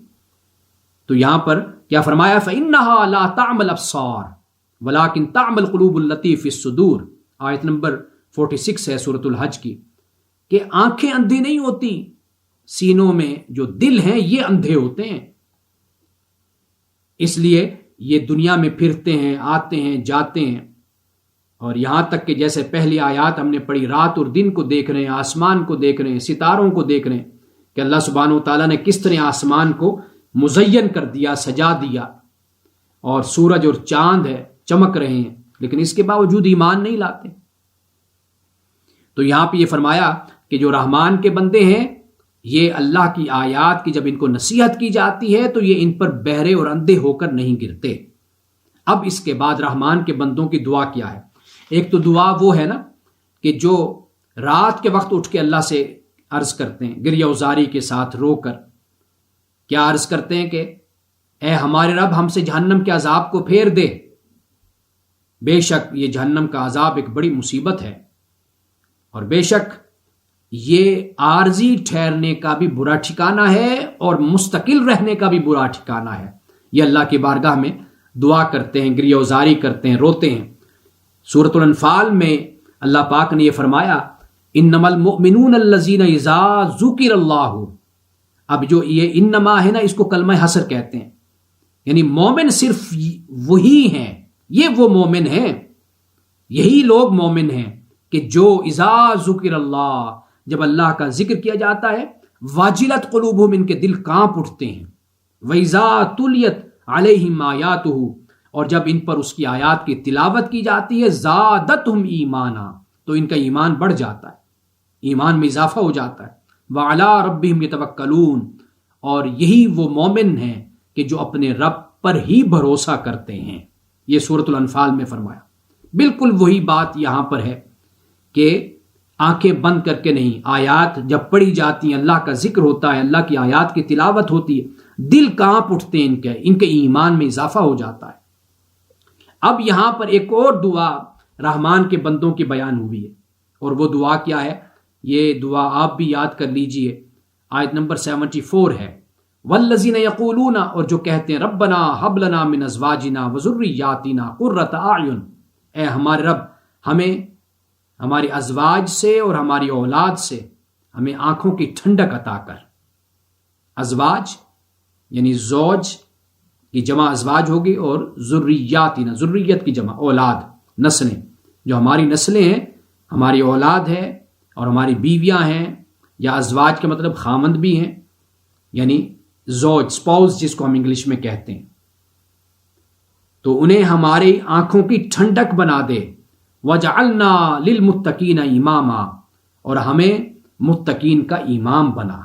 تو یہاں پر کیا فرمایا؟ فَإِنَّهَا لَا تَعْمَى الْأَبْصَارُ وَلَكِنْ تَعْمَى الْقُلُوبُ الَّتِي فِي الصُّدُورِ، آیت نمبر 46 ہے سورۃ الحج کی، کہ آنکھیں اندھی نہیں ہوتی، سینوں میں جو دل ہیں یہ اندھے ہوتے ہیں۔ اس لیے یہ دنیا میں پھرتے ہیں، آتے ہیں، جاتے ہیں، اور یہاں تک کہ جیسے پہلی آیات ہم نے پڑھی، رات اور دن کو دیکھ رہے ہیں، آسمان کو دیکھ رہے ہیں، ستاروں کو دیکھ رہے ہیں کہ اللہ سبحانہ و تعالیٰ نے کس طرح آسمان کو مزین کر دیا، سجا دیا، اور سورج اور چاند ہے چمک رہے ہیں، لیکن اس کے باوجود ایمان نہیں لاتے۔ تو یہاں پہ یہ فرمایا کہ جو رحمان کے بندے ہیں، یہ اللہ کی آیات کی جب ان کو نصیحت کی جاتی ہے تو یہ ان پر بہرے اور اندھے ہو کر نہیں گرتے۔ اب اس کے بعد رحمان کے بندوں کی دعا کیا ہے؟ ایک تو دعا وہ ہے نا کہ جو رات کے وقت اٹھ کے اللہ سے عرض کرتے ہیں، گریہ وزاری کے ساتھ رو کر، کیا عرض کرتے ہیں کہ اے ہمارے رب ہم سے جہنم کے عذاب کو پھیر دے۔ بے شک یہ جہنم کا عذاب ایک بڑی مصیبت ہے، اور بے شک یہ عارضی ٹھہرنے کا بھی برا ٹھکانہ ہے اور مستقل رہنے کا بھی برا ٹھکانہ ہے۔ یہ اللہ کی بارگاہ میں دعا کرتے ہیں، گریہ وزاری کرتے ہیں، روتے ہیں۔ سورۃ الانفال میں اللہ پاک نے یہ فرمایا، انما المؤمنون الذین اذا ذکر اللہ۔ اب جو یہ انما ہے نا، اس کو کلمہ حصر کہتے ہیں، یعنی مومن صرف وہی ہیں، یہ وہ مومن ہیں، یہی لوگ مومن ہیں کہ جو اذا ذکر اللہ، جب اللہ کا ذکر کیا جاتا ہے، واجلت قلوبہم، ان کے دل کانپ اٹھتے ہیں، وَإِذَا تُلِيَتْ عَلَيْهِمْ آیاتُهُ، اور جب ان پر اس کی آیات کی تلاوت کی جاتی ہے، زادتہم ایمانا، تو ان کا ایمان بڑھ جاتا ہے، ایمان میں اضافہ ہو جاتا ہے، وَعَلَىٰ رَبِّهِمْ يَتَوَكَّلُونَ، اور یہی وہ مومن ہیں کہ جو اپنے رب پر ہی بھروسہ کرتے ہیں۔ یہ سورۃ الانفال میں فرمایا۔ بالکل وہی بات یہاں پر ہے کہ آنکھیں بند کر کے نہیں، آیات جب پڑھی جاتی ہیں، اللہ کا ذکر ہوتا ہے، اللہ کی آیات کی تلاوت ہوتی ہے، دل کانپ اٹھتے ہیں، ان کے ایمان میں اضافہ ہو جاتا ہے۔ اب یہاں پر ایک اور دعا رحمان کے بندوں کی بیان ہوئی ہے، اور وہ دعا کیا ہے؟ یہ دعا آپ بھی یاد کر لیجئے، آیت نمبر 74 ہے، والذین یقولون، اور جو کہتے ہیں ربنا ھب لنا من ازواجنا وذریاتنا قرۃ اعین، اے ہمارے رب ہمیں ہماری ازواج سے اور ہماری اولاد سے ہمیں آنکھوں کی ٹھنڈک عطا کر۔ ازواج یعنی زوج کی جمع ازواج ہوگی، اور ذریاتنا، ذریت کی جمع اولاد، نسلیں، جو ہماری نسلیں ہیں، ہماری اولاد ہے اور ہماری بیویاں ہیں، یا ازواج کا مطلب خامند بھی ہیں، یعنی زوج، سپاؤس جس کو ہم انگلش میں کہتے ہیں، تو انہیں ہماری آنکھوں کی ٹھنڈک بنا دے۔ وَجَعَلْنَا لِلْمُتَّقِينَ إِمَامًا، اور ہمیں متقین کا امام بنا۔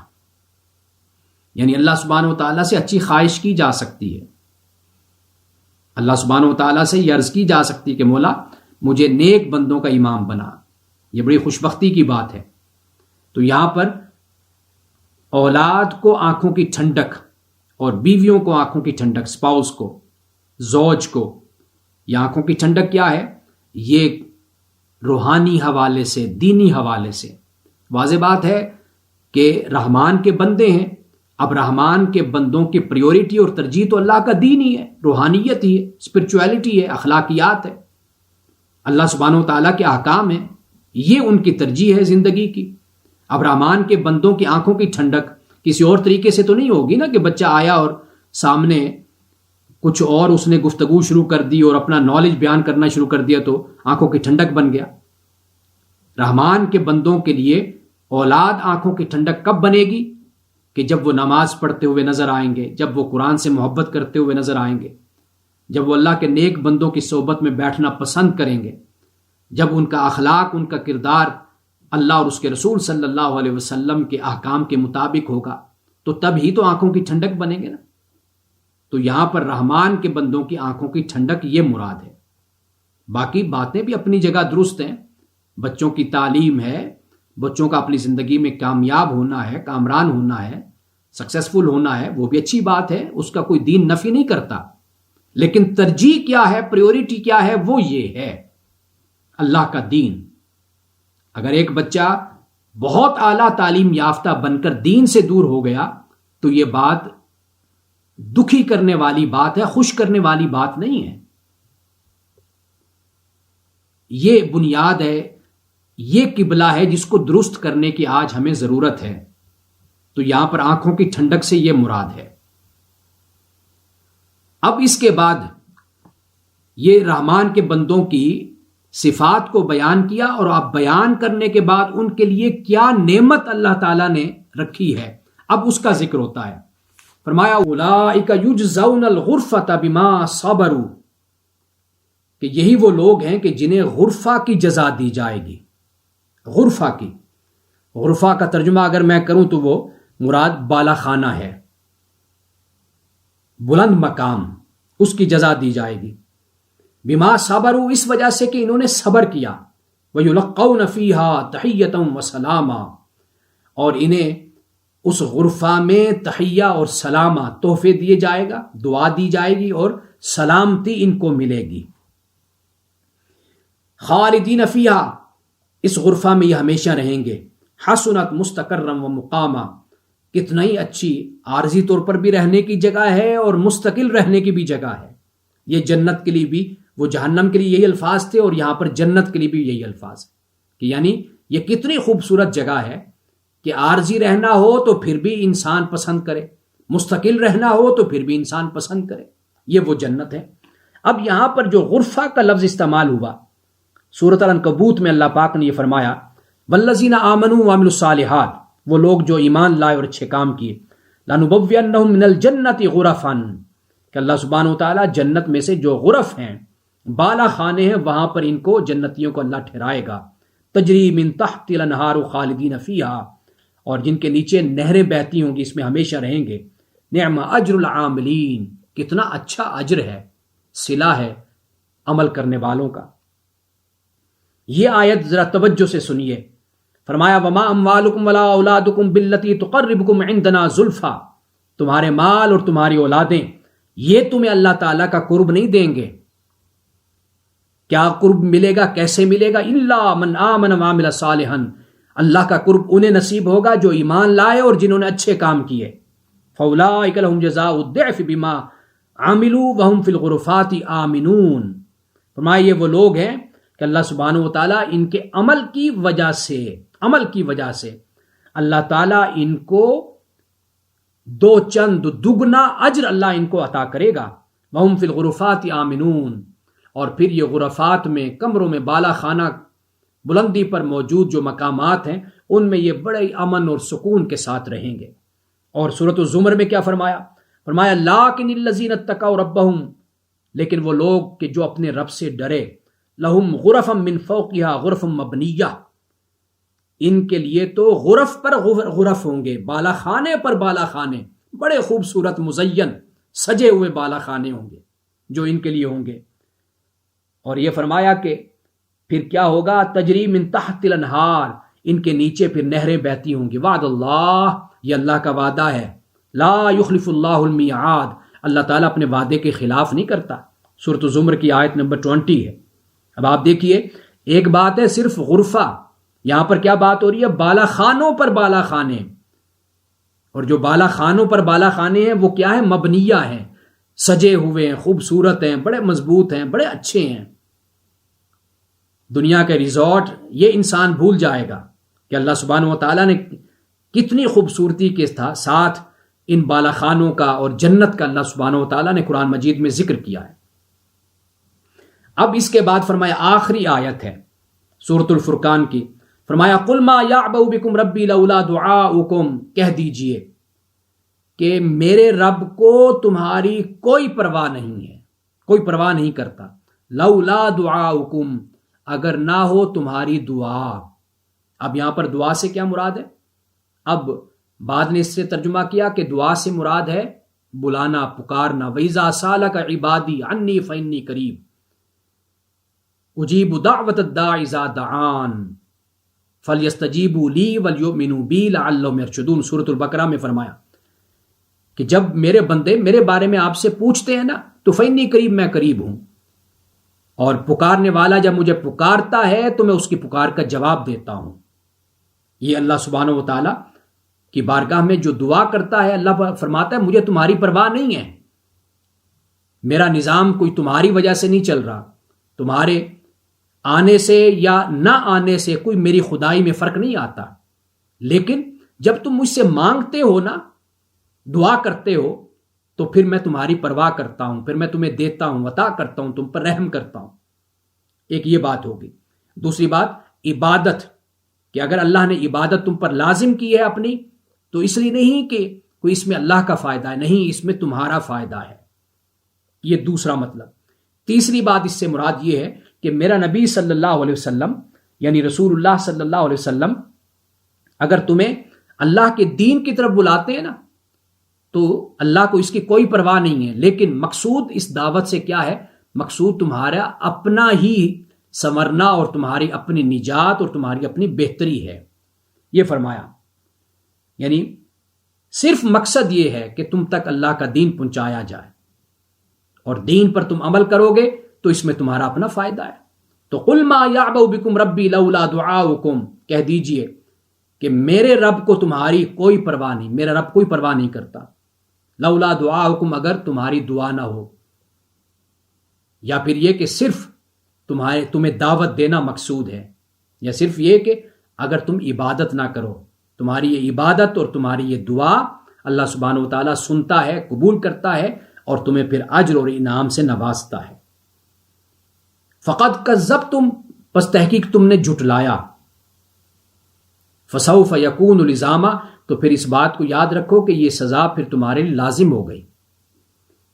یعنی اللہ سبحانہ و تعالیٰ سے اچھی خواہش کی جا سکتی ہے، اللہ سبحانہ و تعالیٰ سے یہ عرض کی جا سکتی ہے کہ مولا مجھے نیک بندوں کا امام بنا۔ یہ بڑی خوشبختی کی بات ہے۔ تو یہاں پر اولاد کو آنکھوں کی ٹھنڈک اور بیویوں کو آنکھوں کی ٹھنڈک، سپاؤس کو، زوج کو، یہ آنکھوں کی ٹھنڈک کیا ہے؟ یہ روحانی حوالے سے، دینی حوالے سے واضح بات ہے کہ رحمان کے بندے ہیں۔ اب رحمان کے بندوں کی پریورٹی اور ترجیح تو اللہ کا دین ہی ہے، روحانیت ہی ہے، اسپرچویلٹی ہے، اخلاقیات ہے، اللہ سبحانہ و تعالیٰ کے احکام ہیں، یہ ان کی ترجیح ہے زندگی کی۔ اب رحمان کے بندوں کی آنکھوں کی ٹھنڈک کسی اور طریقے سے تو نہیں ہوگی نا کہ بچہ آیا اور سامنے کچھ اور اس نے گفتگو شروع کر دی اور اپنا نالج بیان کرنا شروع کر دیا تو آنکھوں کی ٹھنڈک بن گیا۔ رحمان کے بندوں کے لیے اولاد آنکھوں کی ٹھنڈک کب بنے گی؟ کہ جب وہ نماز پڑھتے ہوئے نظر آئیں گے، جب وہ قرآن سے محبت کرتے ہوئے نظر آئیں گے، جب وہ اللہ کے نیک بندوں کی صحبت میں بیٹھنا پسند کریں گے، جب ان کا اخلاق، ان کا کردار اللہ اور اس کے رسول صلی اللہ علیہ وسلم کے احکام کے مطابق ہوگا، تو تب ہی تو آنکھوں کی ٹھنڈک بنے گے نا۔ تو یہاں پر رحمان کے بندوں کی آنکھوں کی ٹھنڈک یہ مراد ہے۔ باقی باتیں بھی اپنی جگہ درست ہیں، بچوں کی تعلیم ہے، بچوں کا اپنی زندگی میں کامیاب ہونا ہے، کامران ہونا ہے، سکسیسفل ہونا ہے، وہ بھی اچھی بات ہے، اس کا کوئی دین نفی نہیں کرتا، لیکن ترجیح کیا ہے، پریورٹی کیا ہے، وہ یہ ہے اللہ کا دین۔ اگر ایک بچہ بہت اعلیٰ تعلیم یافتہ بن کر دین سے دور ہو گیا تو یہ بات دکھی کرنے والی بات ہے، خوش کرنے والی بات نہیں ہے۔ یہ بنیاد ہے، یہ قبلہ ہے جس کو درست کرنے کی آج ہمیں ضرورت ہے۔ تو یہاں پر آنکھوں کی ٹھنڈک سے یہ مراد ہے۔ اب اس کے بعد یہ رحمان کے بندوں کی صفات کو بیان کیا، اور اب بیان کرنے کے بعد ان کے لیے کیا نعمت اللہ تعالیٰ نے رکھی ہے اب اس کا ذکر ہوتا ہے۔ فرمایا اولئک یجزون الغرفۃ بما صبروا، کہ یہی وہ لوگ ہیں کہ جنہیں غرفہ کی جزا دی جائے گی۔ غرفہ کی، غرفہ کا ترجمہ اگر میں کروں تو وہ مراد بالا خانہ ہے، بلند مقام، اس کی جزا دی جائے گی۔ بما صبروا، اس وجہ سے کہ انہوں نے صبر کیا۔ وَيُلَقَّوْنَ فِيهَا تَحِيَّةً وَسَلَامًا، اور انہیں اس غرفہ میں تحیہ اور سلامہ تحفے دیے جائے گا، دعا دی جائے گی اور سلامتی ان کو ملے گی۔ خالدین فیہا، اس غرفہ میں یہ ہمیشہ رہیں گے۔ حسنت مستقرا و مقاما، کتنا ہی اچھی عارضی طور پر بھی رہنے کی جگہ ہے اور مستقل رہنے کی بھی جگہ ہے۔ یہ جنت کے لیے بھی، وہ جہنم کے لیے یہی الفاظ تھے، اور یہاں پر جنت کے لیے بھی یہی الفاظ کہ یعنی یہ کتنی خوبصورت جگہ ہے کہ عارضی رہنا ہو تو پھر بھی انسان پسند کرے، مستقل رہنا ہو تو پھر بھی انسان پسند کرے، یہ وہ جنت ہے۔ اب یہاں پر جو غرفہ کا لفظ استعمال ہوا سورۃ العنکبوت میں، اللہ پاک نے یہ فرمایا والذین آمنوا وعملوا الصالحات، وہ لوگ جو ایمان لائے اور اچھے کام کیے، لنبوئنہم من الجنۃ غرفا، کہ اللہ سبحانہ وتعالیٰ جنت میں سے جو غرف ہیں، بالا خانے ہیں، وہاں پر ان کو جنتیوں کو اللہ ٹھہرائے گا۔ تجری من تحت الانہار خالدین فیہا، اور جن کے نیچے نہریں بہتی ہوں گی، اس میں ہمیشہ رہیں گے۔ نعم اجر العاملین، کتنا اچھا اجر ہے، صلہ ہے عمل کرنے والوں کا۔ یہ آیت ذرا توجہ سے سنیے۔ فرمایا وما اموالکم ولا اولادکم باللتی تقربکم عندنا زلفا، تمہارے مال اور تمہاری اولادیں یہ تمہیں اللہ تعالیٰ کا قرب نہیں دیں گے۔ کیا قرب ملے گا، کیسے ملے گا؟ الا من آمن وعمل صالحا، اللہ کا قرب انہیں نصیب ہوگا جو ایمان لائے اور جنہوں نے اچھے کام کیے۔ فاولئک لہم جزاء الضعف بما عملوا وهم فی الغرفات آمنون، فرمایا یہ وہ لوگ ہیں کہ اللہ سبحانہ وتعالیٰ ان کے عمل کی وجہ سے اللہ تعالیٰ ان کو دو چند دگنا اجر اللہ ان کو عطا کرے گا۔ وهم فی الغرفات آمنون، اور پھر یہ غرفات میں، کمروں میں، بالا خانہ بلندی پر موجود جو مقامات ہیں، ان میں یہ بڑے امن اور سکون کے ساتھ رہیں گے۔ اور سورۃ الزمر میں کیا فرمایا؟ فرمایا لاکن الذین اتقوا ربہم، لیکن وہ لوگ کہ جو اپنے رب سے ڈرے، لہم غرفا من فوقہا غرف مبنیہ، ان کے لیے تو غرف پر غرف ہوں گے، بالا خانے پر بالا خانے، بڑے خوبصورت مزین سجے ہوئے بالا خانے ہوں گے جو ان کے لیے ہوں گے۔ اور یہ فرمایا کہ پھر کیا ہوگا؟ تجری من تحت الانہار، ان کے نیچے پھر نہریں بہتی ہوں گی۔ وعد اللہ، یہ اللہ کا وعدہ ہے۔ لا یخلف اللہ المیعاد، اللہ تعالیٰ اپنے وعدے کے خلاف نہیں کرتا۔ سورۃ الزمر کی آیت نمبر 20 ہے۔ اب آپ دیکھیے، ایک بات ہے صرف غرفہ، یہاں پر کیا بات ہو رہی ہے؟ بالا خانوں پر بالا خانے، اور جو بالا خانوں پر بالا خانے ہیں وہ کیا ہے؟ مبنیہ ہیں، سجے ہوئے ہیں، خوبصورت ہیں، بڑے مضبوط ہیں، بڑے اچھے ہیں۔ دنیا کے ریزورٹ یہ انسان بھول جائے گا کہ اللہ سبحانہ وتعالیٰ نے کتنی خوبصورتی کے ساتھ ان بالا خانوں کا اور جنت کا اللہ سبحانہ وتعالیٰ نے قرآن مجید میں ذکر کیا ہے۔ اب اس کے بعد فرمایا آخری آیت ہے سورۃ الفرقان کی، فرمایا قل ما یعبأ بکم ربی لولا دعاؤکم، کہہ دیجئے کہ میرے رب کو تمہاری کوئی پرواہ نہیں ہے، کوئی پرواہ نہیں کرتا، لولا دعاؤکم، اگر نہ ہو تمہاری دعا۔ اب یہاں پر دعا سے کیا مراد ہے؟ اب بعد نے اس سے ترجمہ کیا کہ دعا سے مراد ہے بلانا، پکارنا۔ وَإِذَا سَأَلَكَ عِبَادِي عَنِّي فَإِنِّي قَرِيبٌ أُجِيبُ دَعْوَةَ الدَّاعِ إِذَا دَعَانِ فَلْيَسْتَجِيبُوا لِي وَلْيُؤْمِنُوا بِي لَعَلَّهُمْ يَرْشُدُونَ۔ سورۃ البقرہ میں فرمایا کہ جب میرے بندے میرے بارے میں آپ سے پوچھتے ہیں نا تو فإنی قریب، میں قریب ہوں، اور پکارنے والا جب مجھے پکارتا ہے تو میں اس کی پکار کا جواب دیتا ہوں۔ یہ اللہ سبحانہ و تعالی کی بارگاہ میں جو دعا کرتا ہے، اللہ فرماتا ہے مجھے تمہاری پرواہ نہیں ہے، میرا نظام کوئی تمہاری وجہ سے نہیں چل رہا، تمہارے آنے سے یا نہ آنے سے کوئی میری خدائی میں فرق نہیں آتا، لیکن جب تم مجھ سے مانگتے ہو نا، دعا کرتے ہو، تو پھر میں تمہاری پرواہ کرتا ہوں، پھر میں تمہیں دیتا ہوں، عطا کرتا ہوں، تم پر رحم کرتا ہوں۔ ایک یہ بات ہوگی۔ دوسری بات عبادت، کہ اگر اللہ نے عبادت تم پر لازم کی ہے اپنی، تو اس لیے نہیں کہ کوئی اس میں اللہ کا فائدہ ہے، نہیں، اس میں تمہارا فائدہ ہے۔ یہ دوسرا مطلب۔ تیسری بات اس سے مراد یہ ہے کہ میرا نبی صلی اللہ علیہ وسلم، یعنی رسول اللہ صلی اللہ علیہ وسلم، اگر تمہیں اللہ کے دین کی طرف بلاتے ہیں نا تو اللہ کو اس کی کوئی پرواہ نہیں ہے، لیکن مقصود اس دعوت سے کیا ہے؟ مقصود تمہارا اپنا ہی سنورنا اور تمہاری اپنی نجات اور تمہاری اپنی بہتری ہے۔ یہ فرمایا، یعنی صرف مقصد یہ ہے کہ تم تک اللہ کا دین پہنچایا جائے، اور دین پر تم عمل کرو گے تو اس میں تمہارا اپنا فائدہ ہے۔ تو قل ما یعبأ بکم ربی لولا دعاؤکم، کہہ دیجئے کہ میرے رب کو تمہاری کوئی پرواہ نہیں، میرا رب کوئی پرواہ نہیں کرتا، لولا دعاؤکم، اگر تمہاری دعا نہ ہو، یا پھر یہ کہ صرف تمہیں دعوت دینا مقصود ہے، یا صرف یہ کہ اگر تم عبادت نہ کرو، تمہاری یہ عبادت اور تمہاری یہ دعا اللہ سبحانہ و تعالیٰ سنتا ہے، قبول کرتا ہے، اور تمہیں پھر اجر اور انعام سے نوازتا ہے۔ فقد کذبتم، پس تحقیق تم نے جھٹلایا، فسوف یکون لزاما، تو پھر اس بات کو یاد رکھو کہ یہ سزا پھر تمہارے لیے لازم ہو گئی۔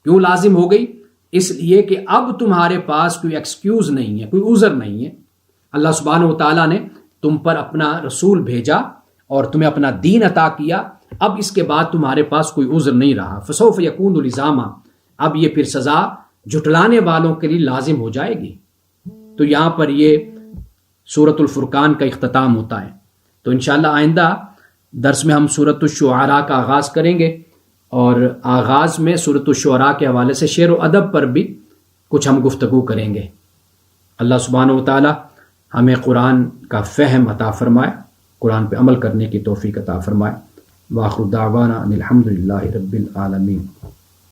کیوں لازم ہو گئی؟ اس لیے کہ اب تمہارے پاس کوئی ایکسکیوز نہیں ہے، کوئی عذر نہیں ہے۔ اللہ سبحانہ و تعالیٰ نے تم پر اپنا رسول بھیجا اور تمہیں اپنا دین عطا کیا، اب اس کے بعد تمہارے پاس کوئی عذر نہیں رہا۔ فسوف یکون لزاما، اب یہ پھر سزا جھٹلانے والوں کے لیے لازم ہو جائے گی۔ تو یہاں پر یہ سورۃ الفرقان کا اختتام ہوتا ہے۔ تو انشاءاللہ آئندہ درس میں ہم سورۃ الشعراء کا آغاز کریں گے، اور آغاز میں سورۃ الشعراء کے حوالے سے شعر و ادب پر بھی کچھ ہم گفتگو کریں گے۔ اللہ سبحانہ و تعالی ہمیں قرآن کا فہم عطا فرمائے، قرآن پہ عمل کرنے کی توفیق عطا فرمائے۔ وآخر دعوانا ان الحمد للہ رب العالمین۔